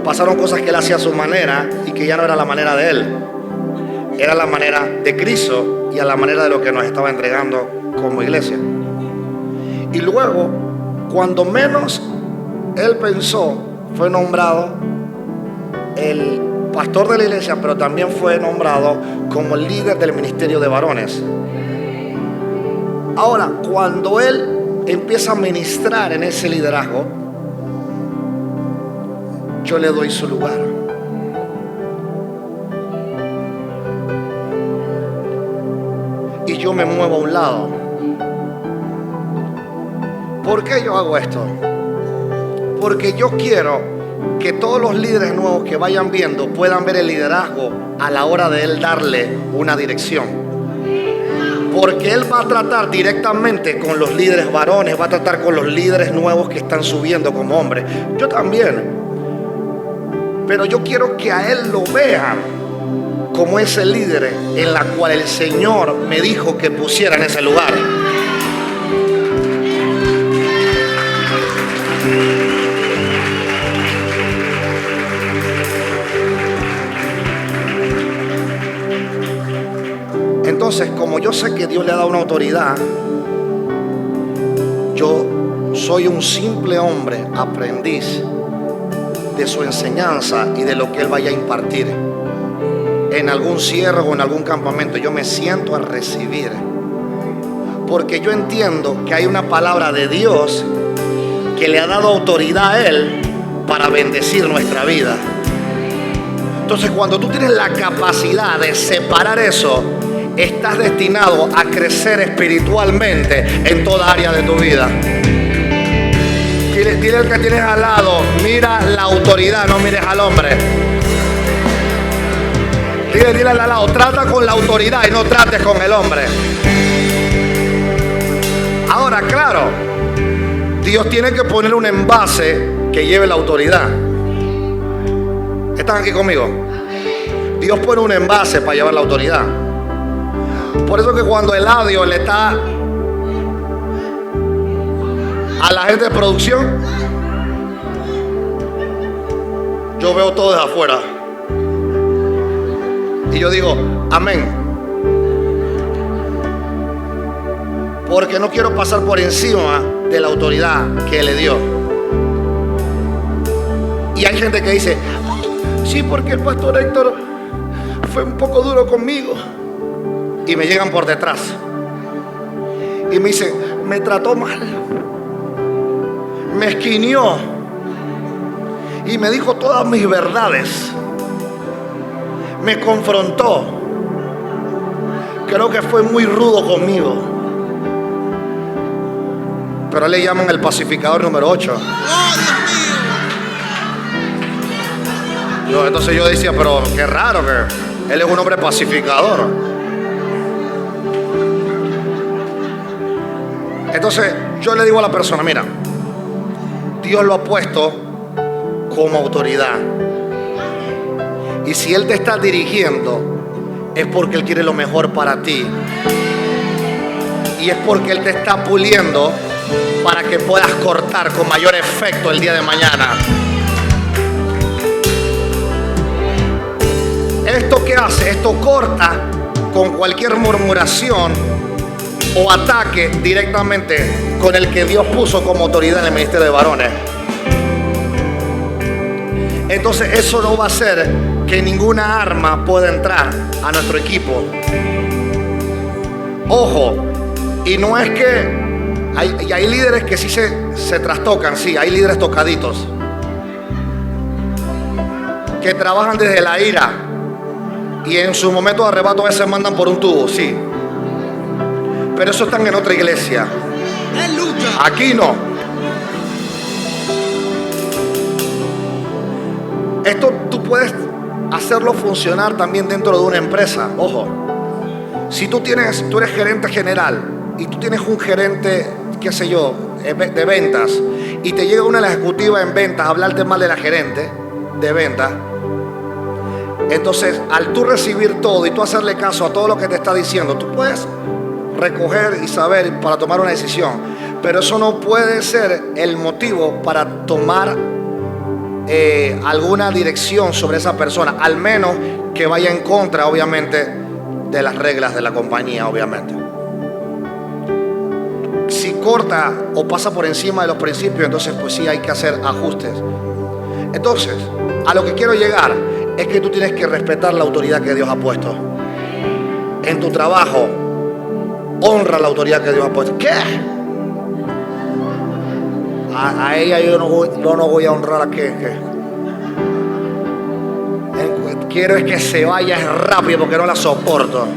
pasaron cosas que Él hacía a su manera y que ya no era la manera de Él. Era la manera de Cristo y a la manera de lo que nos estaba entregando como iglesia. Y luego, cuando menos Él pensó, fue nombrado el pastor de la iglesia, pero también fue nombrado como el líder del ministerio de varones. Ahora, cuando Él empieza a ministrar en ese liderazgo, yo le doy su lugar. Y yo me muevo a un lado. ¿Por qué yo hago esto? Porque yo quiero que todos los líderes nuevos que vayan viendo puedan ver el liderazgo a la hora de Él darle una dirección. Porque Él va a tratar directamente con los líderes varones, va a tratar con los líderes nuevos que están subiendo como hombres. Yo también. Pero yo quiero que a Él lo vean como ese líder en la cual el Señor me dijo que pusiera en ese lugar. Entonces, como yo sé que Dios le ha dado una autoridad, yo soy un simple hombre, aprendiz de su enseñanza y de lo que Él vaya a impartir. En algún cierre o en algún campamento, yo me siento a recibir. Porque yo entiendo que hay una palabra de Dios que le ha dado autoridad a Él para bendecir nuestra vida. Entonces, cuando tú tienes la capacidad de separar eso, estás destinado a crecer espiritualmente en toda área de tu vida. Dile al que tienes al lado, mira la autoridad, no mires al hombre. Dile al lado, trata con la autoridad y no trates con el hombre. Ahora, claro, Dios tiene que poner un envase que lleve la autoridad. ¿Están aquí conmigo? Dios pone un envase para llevar la autoridad. Por eso que cuando Eladio le está a la gente de producción, yo veo todo desde afuera y yo digo amén, porque no quiero pasar por encima de la autoridad que Él le dio. Y hay gente que dice, sí, porque el pastor Héctor fue un poco duro conmigo. Y me llegan por detrás y me dicen, me trató mal, me esquinió y me dijo todas mis verdades, me confrontó, creo que fue muy rudo conmigo. Pero le llaman el pacificador número 8. Entonces yo decía, pero qué raro que él es un hombre pacificador. Entonces yo le digo a la persona, mira, Dios lo ha puesto como autoridad. Y si Él te está dirigiendo, es porque Él quiere lo mejor para ti. Y es porque Él te está puliendo para que puedas cortar con mayor efecto el día de mañana. ¿Esto qué hace? Esto corta con cualquier murmuración o ataque directamente con el que Dios puso como autoridad en el ministerio de varones. Entonces eso no va a hacer que ninguna arma pueda entrar a nuestro equipo. Ojo, y no es que hay líderes que sí se trastocan, sí, hay líderes tocaditos que trabajan desde la ira y en su momento de arrebato a veces mandan por un tubo, sí. Pero eso están en otra iglesia. Aquí no. Esto tú puedes hacerlo funcionar también dentro de una empresa. Ojo, si tú eres gerente general y tú tienes un gerente, qué sé yo, de ventas, y te llega una de las ejecutivas en ventas a hablarte mal de la gerente de ventas, entonces al tú recibir todo y tú hacerle caso a todo lo que te está diciendo, tú puedes recoger y saber para tomar una decisión, pero eso no puede ser el motivo para tomar alguna dirección sobre esa persona, al menos que vaya en contra, obviamente, de las reglas de la compañía, obviamente. Si corta o pasa por encima de los principios, entonces pues sí hay que hacer ajustes. Entonces, a lo que quiero llegar es que tú tienes que respetar la autoridad que Dios ha puesto. En tu trabajo, honra la autoridad que Dios ha puesto. ¿Qué? A ella yo no voy a honrar. ¿A qué? Quiero es que se vaya rápido porque no la soporto.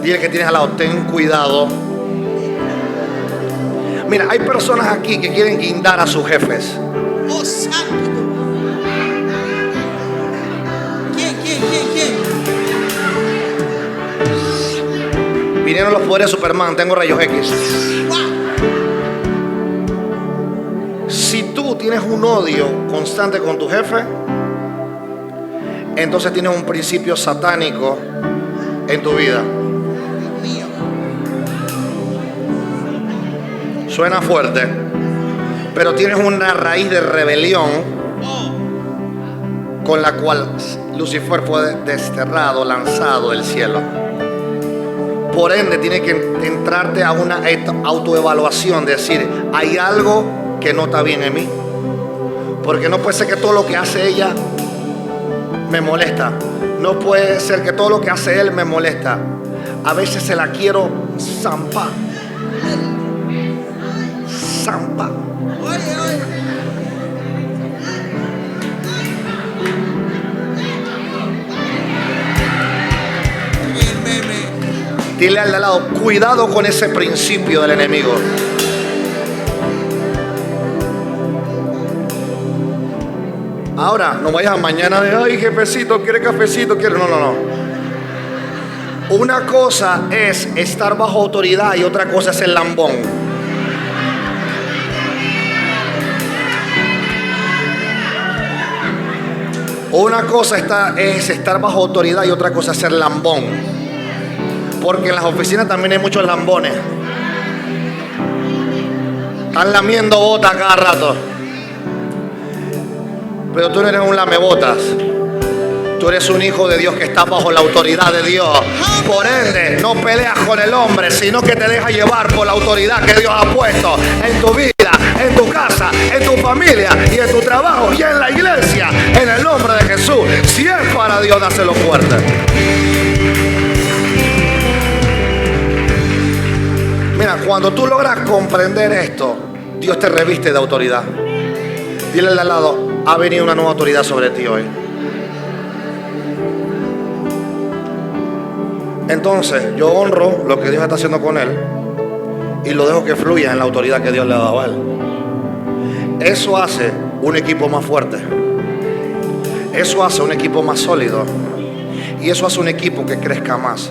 Dile que tienes al lado, ten cuidado. Mira, hay personas aquí que quieren guindar a sus jefes. Oh, santo. ¿Quién? Vinieron los poderes de Superman, tengo rayos X. Wow. Si tú tienes un odio constante con tu jefe, entonces tienes un principio satánico en tu vida. Dios mío. Suena fuerte, pero tienes una raíz de rebelión con la cual Lucifer fue desterrado, lanzado del cielo. Por ende, tiene que entrarte a una autoevaluación, decir, hay algo que no está bien en mí. Porque no puede ser que todo lo que hace ella me molesta. No puede ser que todo lo que hace él me molesta. A veces se la quiero zampar. Zampa. Oye. El meme. Dile al de al lado, cuidado con ese principio del enemigo. Ahora, no vayas mañana de, ay, jefecito, ¿quiere cafecito? No. Una cosa es estar bajo autoridad y otra cosa es el lambón. Una cosa es estar bajo autoridad y otra cosa es ser lambón. Porque en las oficinas también hay muchos lambones. Están lamiendo botas cada rato. Pero tú no eres un lamebotas. Tú eres un hijo de Dios que está bajo la autoridad de Dios. Por ende, no peleas con el hombre, sino que te dejas llevar por la autoridad que Dios ha puesto en tu vida, en tu casa, en tu familia y en tu trabajo y en la iglesia. En el nombre de Jesús. Si es para Dios, dáselo fuerte. Mira, cuando tú logras comprender esto, Dios te reviste de autoridad. Dile al lado, ha venido una nueva autoridad sobre ti hoy. Entonces yo honro lo que Dios está haciendo con él y lo dejo que fluya en la autoridad que Dios le ha dado a él. Eso hace un equipo más fuerte. Eso hace un equipo más sólido. Y eso hace un equipo que crezca más.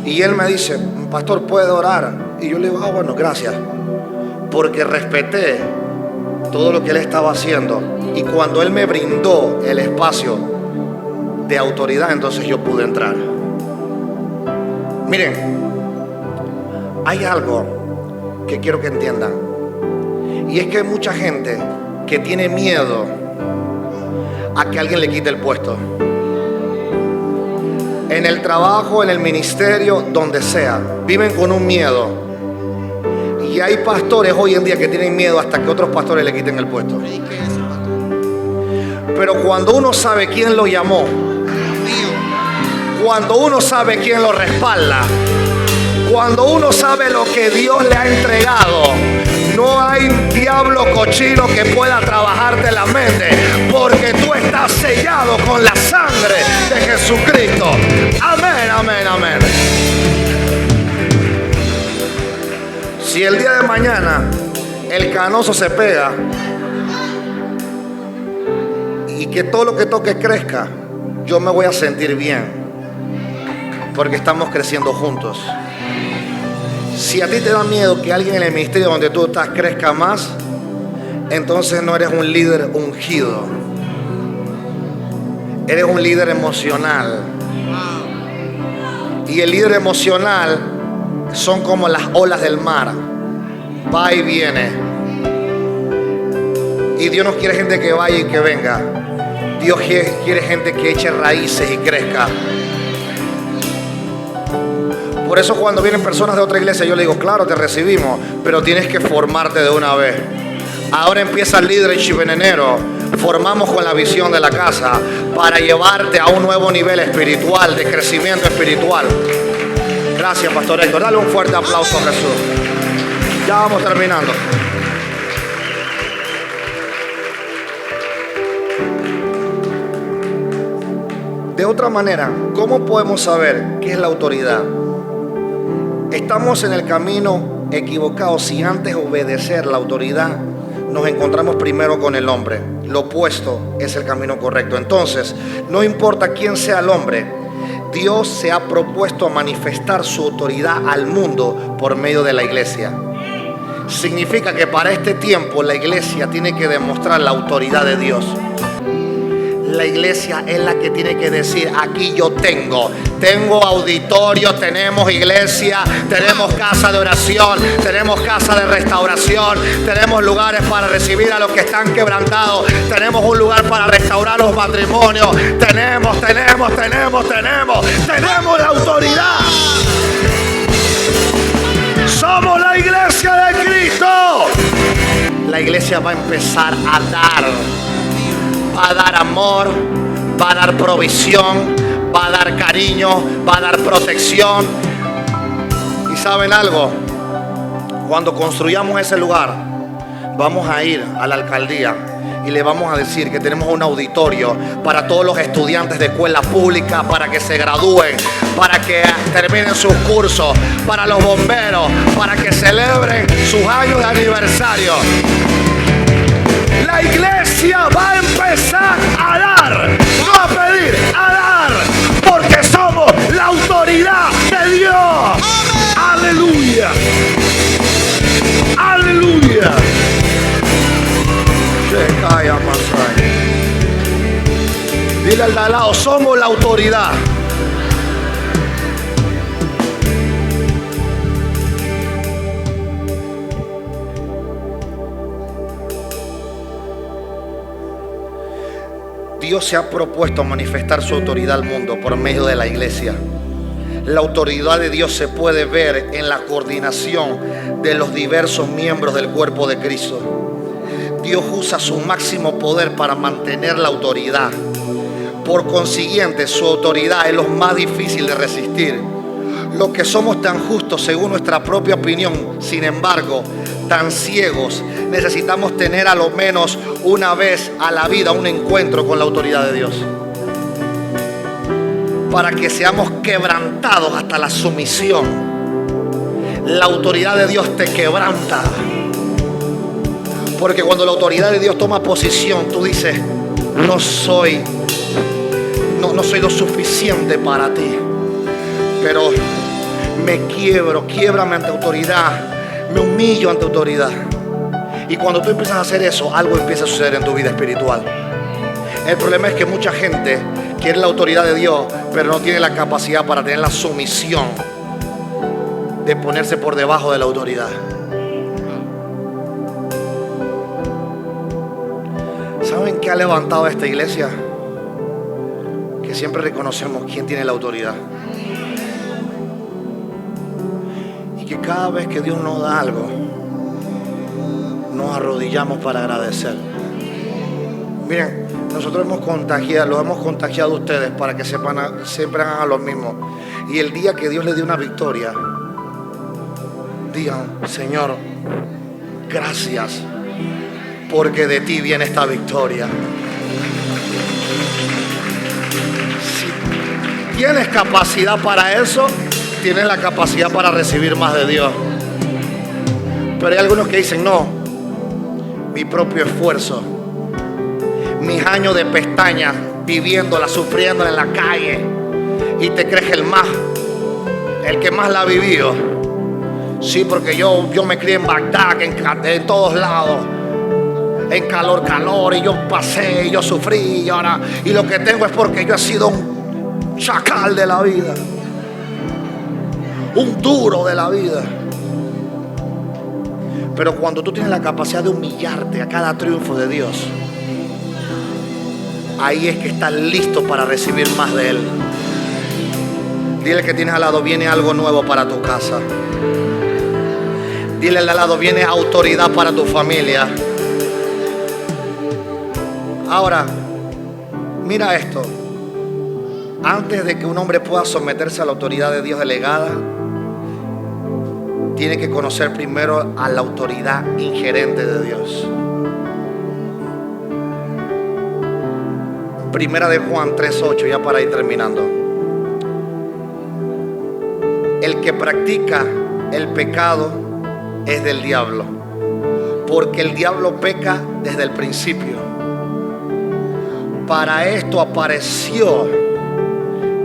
Y él me dice, pastor, ¿puede orar? Y yo le digo, bueno, gracias. Porque respeté todo lo que él estaba haciendo. Y cuando él me brindó el espacio de autoridad, entonces yo pude entrar. Miren, hay algo que quiero que entiendan. Y es que hay mucha gente que tiene miedo a que alguien le quite el puesto. En el trabajo, en el ministerio, donde sea, viven con un miedo. Y hay pastores hoy en día que tienen miedo hasta que otros pastores le quiten el puesto. Pero cuando uno sabe quién lo llamó, cuando uno sabe quién lo respalda, cuando uno sabe lo que Dios le ha entregado, no hay diablo cochino que pueda trabajarte la mente, porque tú estás sellado con la sangre de Jesucristo. Amén, amén, amén. Si el día de mañana el canoso se pega y que todo lo que toque crezca, yo me voy a sentir bien, porque estamos creciendo juntos. Si a ti te da miedo que alguien en el ministerio donde tú estás crezca más, entonces no eres un líder ungido. Eres un líder emocional. Y el líder emocional son como las olas del mar. Va y viene. Y Dios no quiere gente que vaya y que venga. Dios quiere gente que eche raíces y crezca. Por eso cuando vienen personas de otra iglesia, yo le digo, claro, te recibimos, pero tienes que formarte de una vez. Ahora empieza el leadership en enero. Formamos con la visión de la casa para llevarte a un nuevo nivel espiritual, de crecimiento espiritual. Gracias, Pastor Héctor. Dale un fuerte aplauso a Jesús. Ya vamos terminando. De otra manera, ¿cómo podemos saber qué es la autoridad? Estamos en el camino equivocado si antes de obedecer la autoridad nos encontramos primero con el hombre. Lo opuesto es el camino correcto. Entonces, no importa quién sea el hombre, Dios se ha propuesto a manifestar su autoridad al mundo por medio de la iglesia. Significa que para este tiempo la iglesia tiene que demostrar la autoridad de Dios. La iglesia es la que tiene que decir, aquí yo tengo auditorio, tenemos iglesia, tenemos casa de oración, tenemos casa de restauración, tenemos lugares para recibir a los que están quebrantados, tenemos un lugar para restaurar los matrimonios, tenemos la autoridad. Somos la iglesia de Cristo. La iglesia va a empezar a dar. Va a dar amor, va a dar provisión, va a dar cariño, va a dar protección. ¿Y saben algo? Cuando construyamos ese lugar, vamos a ir a la alcaldía y le vamos a decir que tenemos un auditorio para todos los estudiantes de escuela pública, para que se gradúen, para que terminen sus cursos, para los bomberos, para que celebren sus años de aniversario. La iglesia va a empezar a dar, no a pedir, a dar, porque somos la autoridad de Dios. Aleluya. Aleluya. Dile al de al lado, somos la autoridad. Dios se ha propuesto manifestar su autoridad al mundo por medio de la iglesia. La autoridad de Dios se puede ver en la coordinación de los diversos miembros del cuerpo de Cristo. Dios usa su máximo poder para mantener la autoridad. Por consiguiente, su autoridad es lo más difícil de resistir. Los que somos tan justos según nuestra propia opinión, sin embargo, tan ciegos, necesitamos tener a lo menos una vez a la vida un encuentro con la autoridad de Dios, para que seamos quebrantados hasta la sumisión. La autoridad de Dios te quebranta, porque cuando la autoridad de Dios toma posición, tú dices, no soy lo suficiente para ti, pero me quiebrame ante autoridad, me humillo ante autoridad. Y cuando tú empiezas a hacer eso, algo empieza a suceder en tu vida espiritual. El problema es que mucha gente quiere la autoridad de Dios, pero no tiene la capacidad para tener la sumisión de ponerse por debajo de la autoridad. ¿Saben qué ha levantado esta iglesia? Que siempre reconocemos quién tiene la autoridad. Y que cada vez que Dios nos da algo, nos arrodillamos para agradecer. Miren, nosotros los hemos contagiado a ustedes para que siempre hagan lo mismo. Y el día que Dios les dé una victoria, digan, Señor, gracias, porque de ti viene esta victoria. Si tienes capacidad para eso, tienes la capacidad para recibir más de Dios. Pero hay algunos que dicen, no, mi propio esfuerzo, mis años de pestañas, viviéndola, sufriéndola en la calle, y te crees el que más la ha vivido. Sí, porque yo me crié en Bagdad, en todos lados, en calor, y yo pasé, y yo sufrí, y lo que tengo es porque yo he sido un chacal de la vida, un duro de la vida. Pero cuando tú tienes la capacidad de humillarte a cada triunfo de Dios, ahí es que estás listo para recibir más de Él. Dile que tienes al lado, viene algo nuevo para tu casa. Dile al lado, viene autoridad para tu familia. Ahora, mira esto. Antes de que un hombre pueda someterse a la autoridad de Dios delegada, tiene que conocer primero a la autoridad ingerente de Dios. Primera de Juan 3:8, ya para ir terminando. El que practica el pecado es del diablo, porque el diablo peca desde el principio. Para esto apareció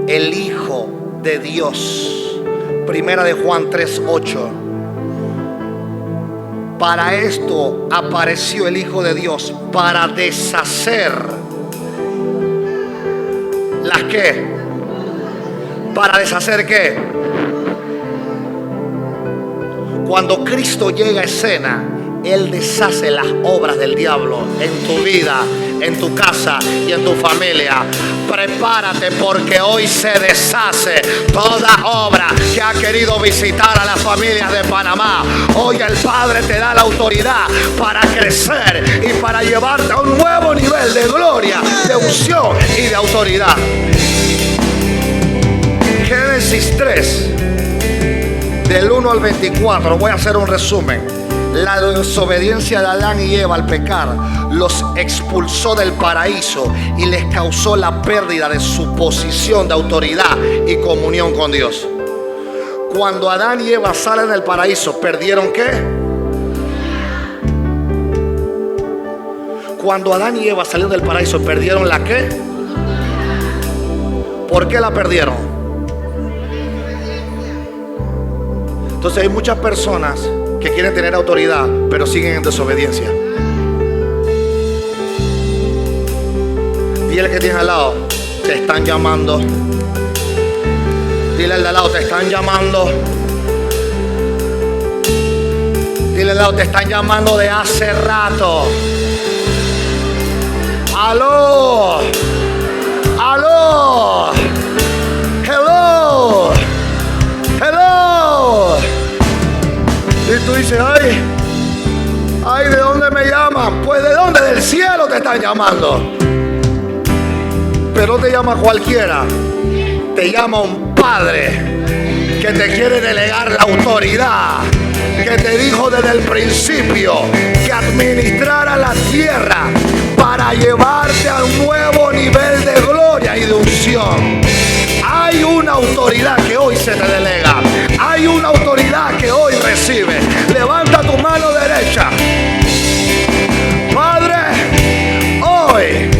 el Hijo de Dios. Primera de Juan 3:8. Para esto apareció el Hijo de Dios, para deshacer las que. ¿Para deshacer qué? Cuando Cristo llega a escena, Él deshace las obras del diablo en tu vida, en tu casa y en tu familia. Prepárate, porque hoy se deshace toda obra que ha querido visitar a las familias de Panamá. Hoy el Padre te da la autoridad para crecer y para llevarte a un nuevo nivel de gloria, de unción y de autoridad. Génesis 3, del 1 al 24, voy a hacer un resumen. La desobediencia de Adán y Eva al pecar los expulsó del paraíso y les causó la pérdida de su posición de autoridad y comunión con Dios. Cuando Adán y Eva salen del paraíso, ¿perdieron qué? Cuando Adán y Eva salieron del paraíso, ¿perdieron la qué? ¿Por qué la perdieron? Entonces hay muchas personas que quieren tener autoridad, pero siguen en desobediencia. Dile que tienes al lado, te están llamando. Dile al de al lado, te están llamando. Dile al lado, te están llamando de hace rato. Aló. Aló. Hello. Hello. Y tú dices, ay, ¿de dónde me llaman? Pues ¿de dónde? Del cielo te están llamando. Pero no te llama cualquiera. Te llama un Padre que te quiere delegar la autoridad, que te dijo desde el principio que administrara la tierra para llevarte a un nuevo nivel de gloria y de unción. Hay una autoridad que hoy se te delega. Hay una autoridad que hoy recibe. Levanta tu mano derecha. Padre, hoy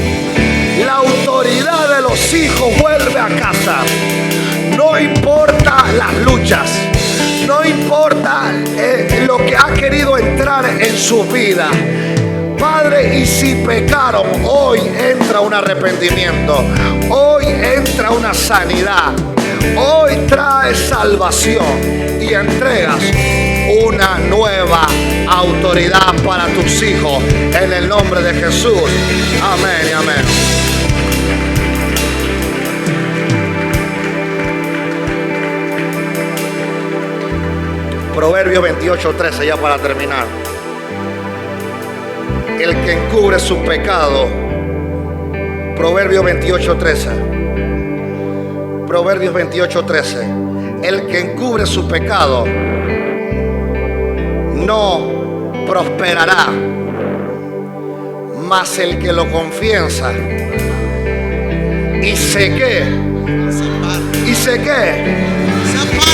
la autoridad de los hijos vuelve a casa. No importa las luchas, no importa lo que ha querido entrar en su vida. Padre, y si pecaron, hoy entra un arrepentimiento, hoy entra una sanidad, hoy trae salvación y entregas una nueva autoridad para tus hijos en el nombre de Jesús. Amén y amén. Proverbios 28:13, ya para terminar. El que encubre su pecado. Proverbios 28:13. Proverbios 28:13. El que encubre su pecado no prosperará, mas el que lo confiesa y sé qué, y sé qué,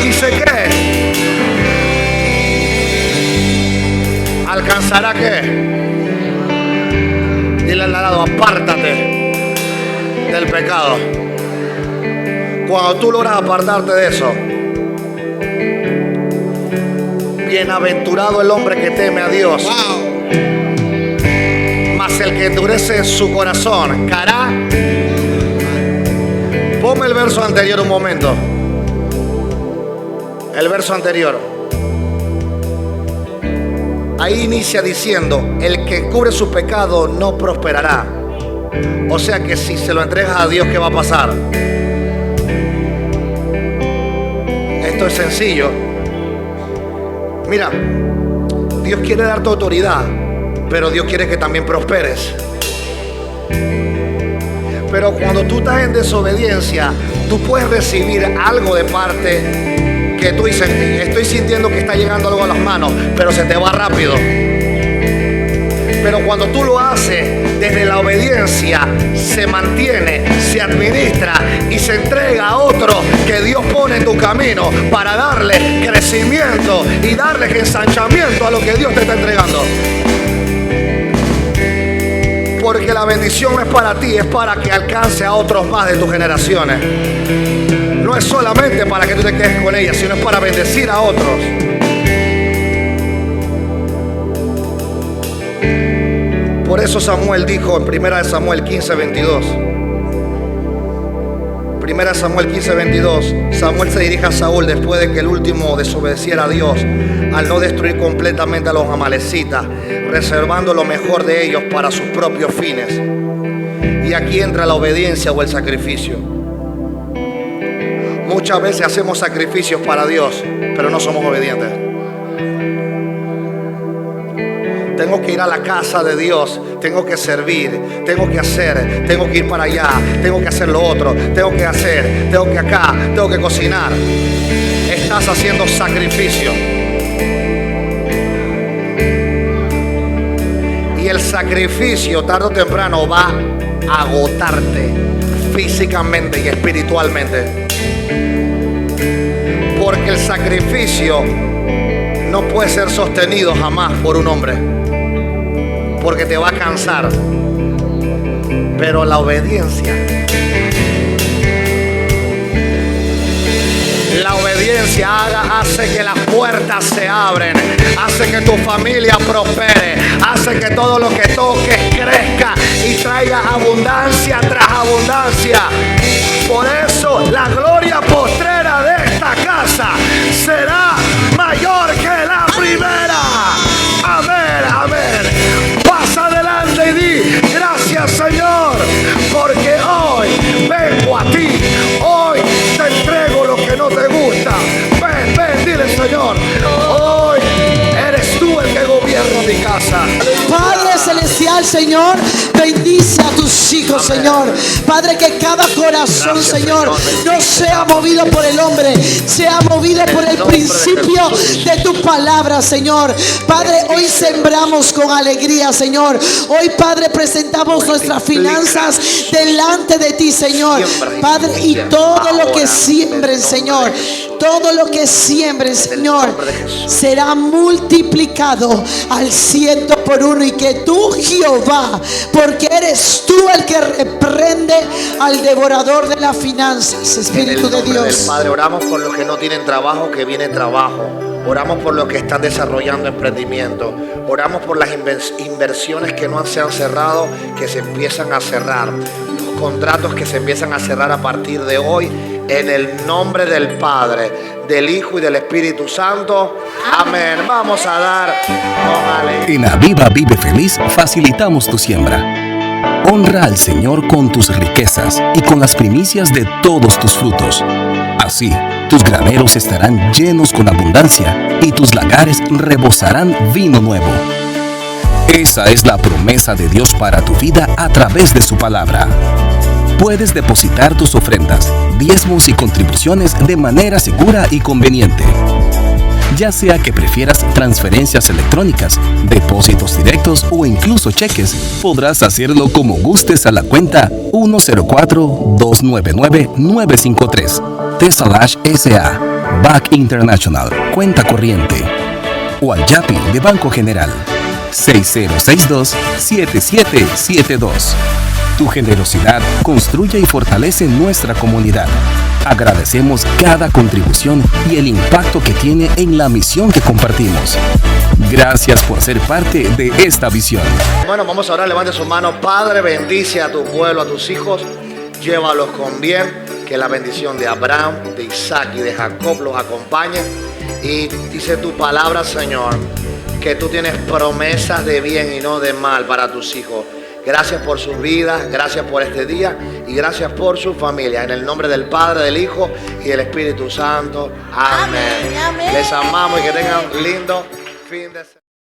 y sé qué, alcanzará qué. Dile al lado, apártate del pecado. Cuando tú logras apartarte de eso, bienaventurado el hombre que teme a Dios. Wow. Mas el que endurece su corazón caerá. Ponme el verso anterior un momento. El verso anterior. Ahí inicia diciendo, el que cubre su pecado no prosperará. O sea que si se lo entregas a Dios, ¿qué va a pasar? Esto es sencillo. Mira, Dios quiere darte autoridad, pero Dios quiere que también prosperes. Pero cuando tú estás en desobediencia, tú puedes recibir algo de parte que tú dices, estoy sintiendo que está llegando algo a las manos, pero se te va rápido. Pero cuando tú lo haces desde la obediencia, se mantiene, se administra y se entrega a otro que Dios pone en tu camino para darle crecimiento y darle ensanchamiento a lo que Dios te está entregando. Porque la bendición no es para ti, es para que alcance a otros más de tus generaciones. No es solamente para que tú te quedes con ella, sino es para bendecir a otros. Por eso Samuel dijo en 1 Samuel 15:22. 1 Samuel 15:22. Samuel se dirige a Saúl después de que el último desobedeciera a Dios al no destruir completamente a los amalecitas, reservando lo mejor de ellos para sus propios fines. Y aquí entra la obediencia o el sacrificio. Muchas veces hacemos sacrificios para Dios, pero no somos obedientes. Tengo que ir a la casa de Dios, tengo que servir, tengo que hacer, tengo que ir para allá, tengo que hacer lo otro, tengo que hacer, tengo que acá, tengo que cocinar. Estás haciendo sacrificio. Y el sacrificio tarde o temprano va a agotarte físicamente y espiritualmente. Porque el sacrificio no puede ser sostenido jamás por un hombre, porque te va a cansar. Pero la obediencia, hace que las puertas se abren, hace que tu familia prospere, hace que todo lo que toques crezca y traiga abundancia tras abundancia. Por eso la gloria postrera de esta casa será mayor que la primera. Amén, amén. Pasa adelante y di: gracias, Señor, porque hoy vengo a ti. Hoy te entrego lo que no te gusta. Ven, ven, dile: Señor, hoy eres tú el que gobierna mi casa. Padre celestial, Señor, bendice a tus hijos, Señor. Padre, que cada corazón, Gracias, Señor, Señor, no sea movido por el hombre, sea movido por el principio de tu palabra, Señor. Padre, hoy sembramos con alegría, Señor. Hoy, Padre, presentamos nuestras finanzas delante de ti, Señor. Padre, y todo lo que siembren, Señor, todo lo que siembren, Señor, será multiplicado al 100%. Y que tú, Jehová, porque eres tú el que reprende al devorador de las finanzas, Espíritu de Dios. Padre, oramos por los que no tienen trabajo, que viene trabajo. Oramos por los que están desarrollando emprendimiento. Oramos por las inversiones que no se han cerrado, que se empiezan a cerrar. Los contratos que se empiezan a cerrar a partir de hoy. En el nombre del Padre, del Hijo y del Espíritu Santo. Amén. Vamos a dar. En Aviva Vive Feliz facilitamos tu siembra. Honra al Señor con tus riquezas y con las primicias de todos tus frutos. Así, tus graneros estarán llenos con abundancia y tus lagares rebosarán vino nuevo. Esa es la promesa de Dios para tu vida a través de su palabra. Puedes depositar tus ofrendas, diezmos y contribuciones de manera segura y conveniente. Ya sea que prefieras transferencias electrónicas, depósitos directos o incluso cheques, podrás hacerlo como gustes a la cuenta 104-299-953 Tesalash S.A. Back International, cuenta corriente, o al Yapi de Banco General 6062-7772. Tu generosidad construye y fortalece nuestra comunidad. Agradecemos cada contribución y el impacto que tiene en la misión que compartimos. Gracias por ser parte de esta visión. Bueno, vamos a orar, levante su mano. Padre, bendice a tu pueblo, a tus hijos, llévalos con bien, que la bendición de Abraham, de Isaac y de Jacob los acompañe. Y dice tu palabra, Señor, que tú tienes promesas de bien y no de mal para tus hijos. Gracias por sus vidas, gracias por este día y gracias por su familia. En el nombre del Padre, del Hijo y del Espíritu Santo. Amén. Amén, amén. Les amamos y que tengan un lindo fin de semana.